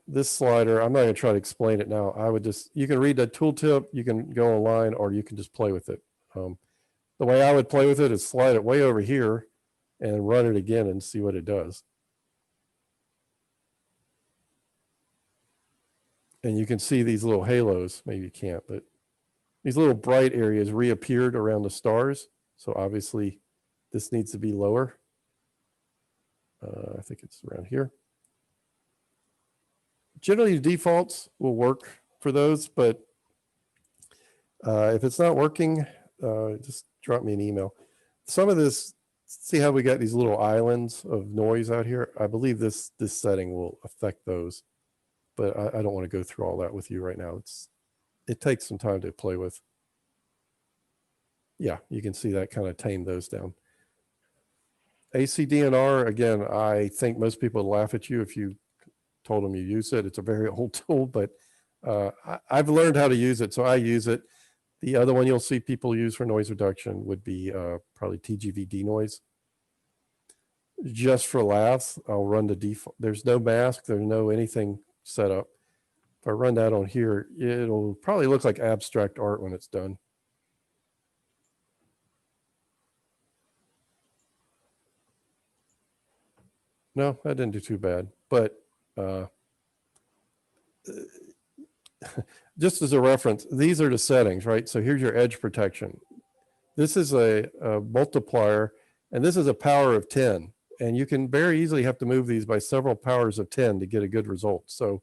this slider, I'm not going to try to explain it now. I would just, you can read that tooltip, you can go online, or you can just play with it. The way I would play with it is slide it way over here and run it again and see what it does. And you can see these little halos, maybe you can't, but these little bright areas reappeared around the stars. So obviously this needs to be lower. I think it's around here. Generally, the defaults will work for those, but if it's not working, just drop me an email. Some of this, see how we got these little islands of noise out here? I believe this setting will affect those, but I don't want to go through all that with you right now. It takes some time to play with. Yeah, you can see that kind of tame those down. ACDNR, again, I think most people would laugh at you if you told them you use it. It's a very old tool, but I've learned how to use it, so I use it. The other one you'll see people use for noise reduction would be probably Tgv Denoise. Just for laughs, I'll run the default. There's no mask, there's no anything set up. If I run that on here, it'll probably look like abstract art when it's done. No, that didn't do too bad, but just as a reference, these are the settings, right? So here's your edge protection. This is a multiplier, and this is a power of 10. And you can very easily have to move these by several powers of 10 to get a good result. So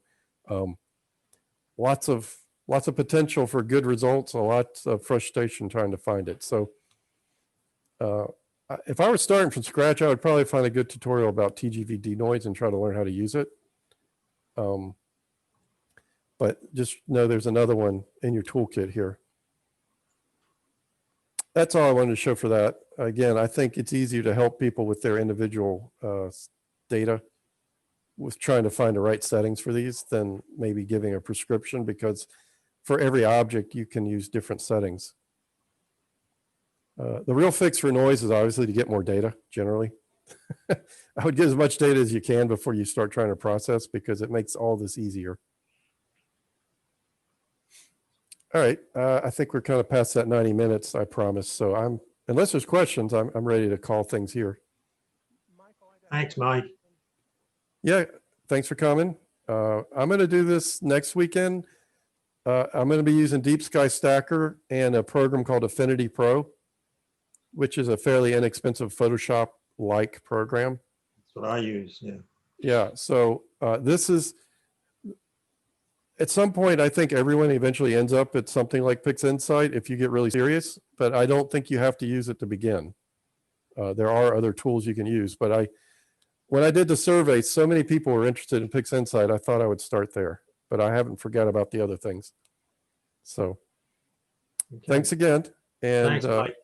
lots of potential for good results, a lot of frustration trying to find it. So if I were starting from scratch, I would probably find a good tutorial about Tgv Denoise and try to learn how to use it. But just know there's another one in your toolkit here. That's all I wanted to show for that. Again, I think it's easier to help people with their individual data with trying to find the right settings for these than maybe giving a prescription, because for every object you can use different settings. The real fix for noise is obviously to get more data generally. I would get as much data as you can before you start trying to process, because it makes all this easier. All right, I think we're kind of past that 90 minutes, I promise. So unless there's questions, I'm ready to call things here. Thanks, Mike. Yeah, thanks for coming. I'm going to do this next weekend. I'm going to be using Deep Sky Stacker and a program called Affinity Pro, which is a fairly inexpensive Photoshop-like program. That's what I use, yeah. Yeah, so this is, at some point, I think everyone eventually ends up at something like PixInsight if you get really serious, but I don't think you have to use it to begin. There are other tools you can use, but when I did the survey, so many people were interested in PixInsight, I thought I would start there, but I haven't forgot about the other things. So thanks again. And Thanks, Mike.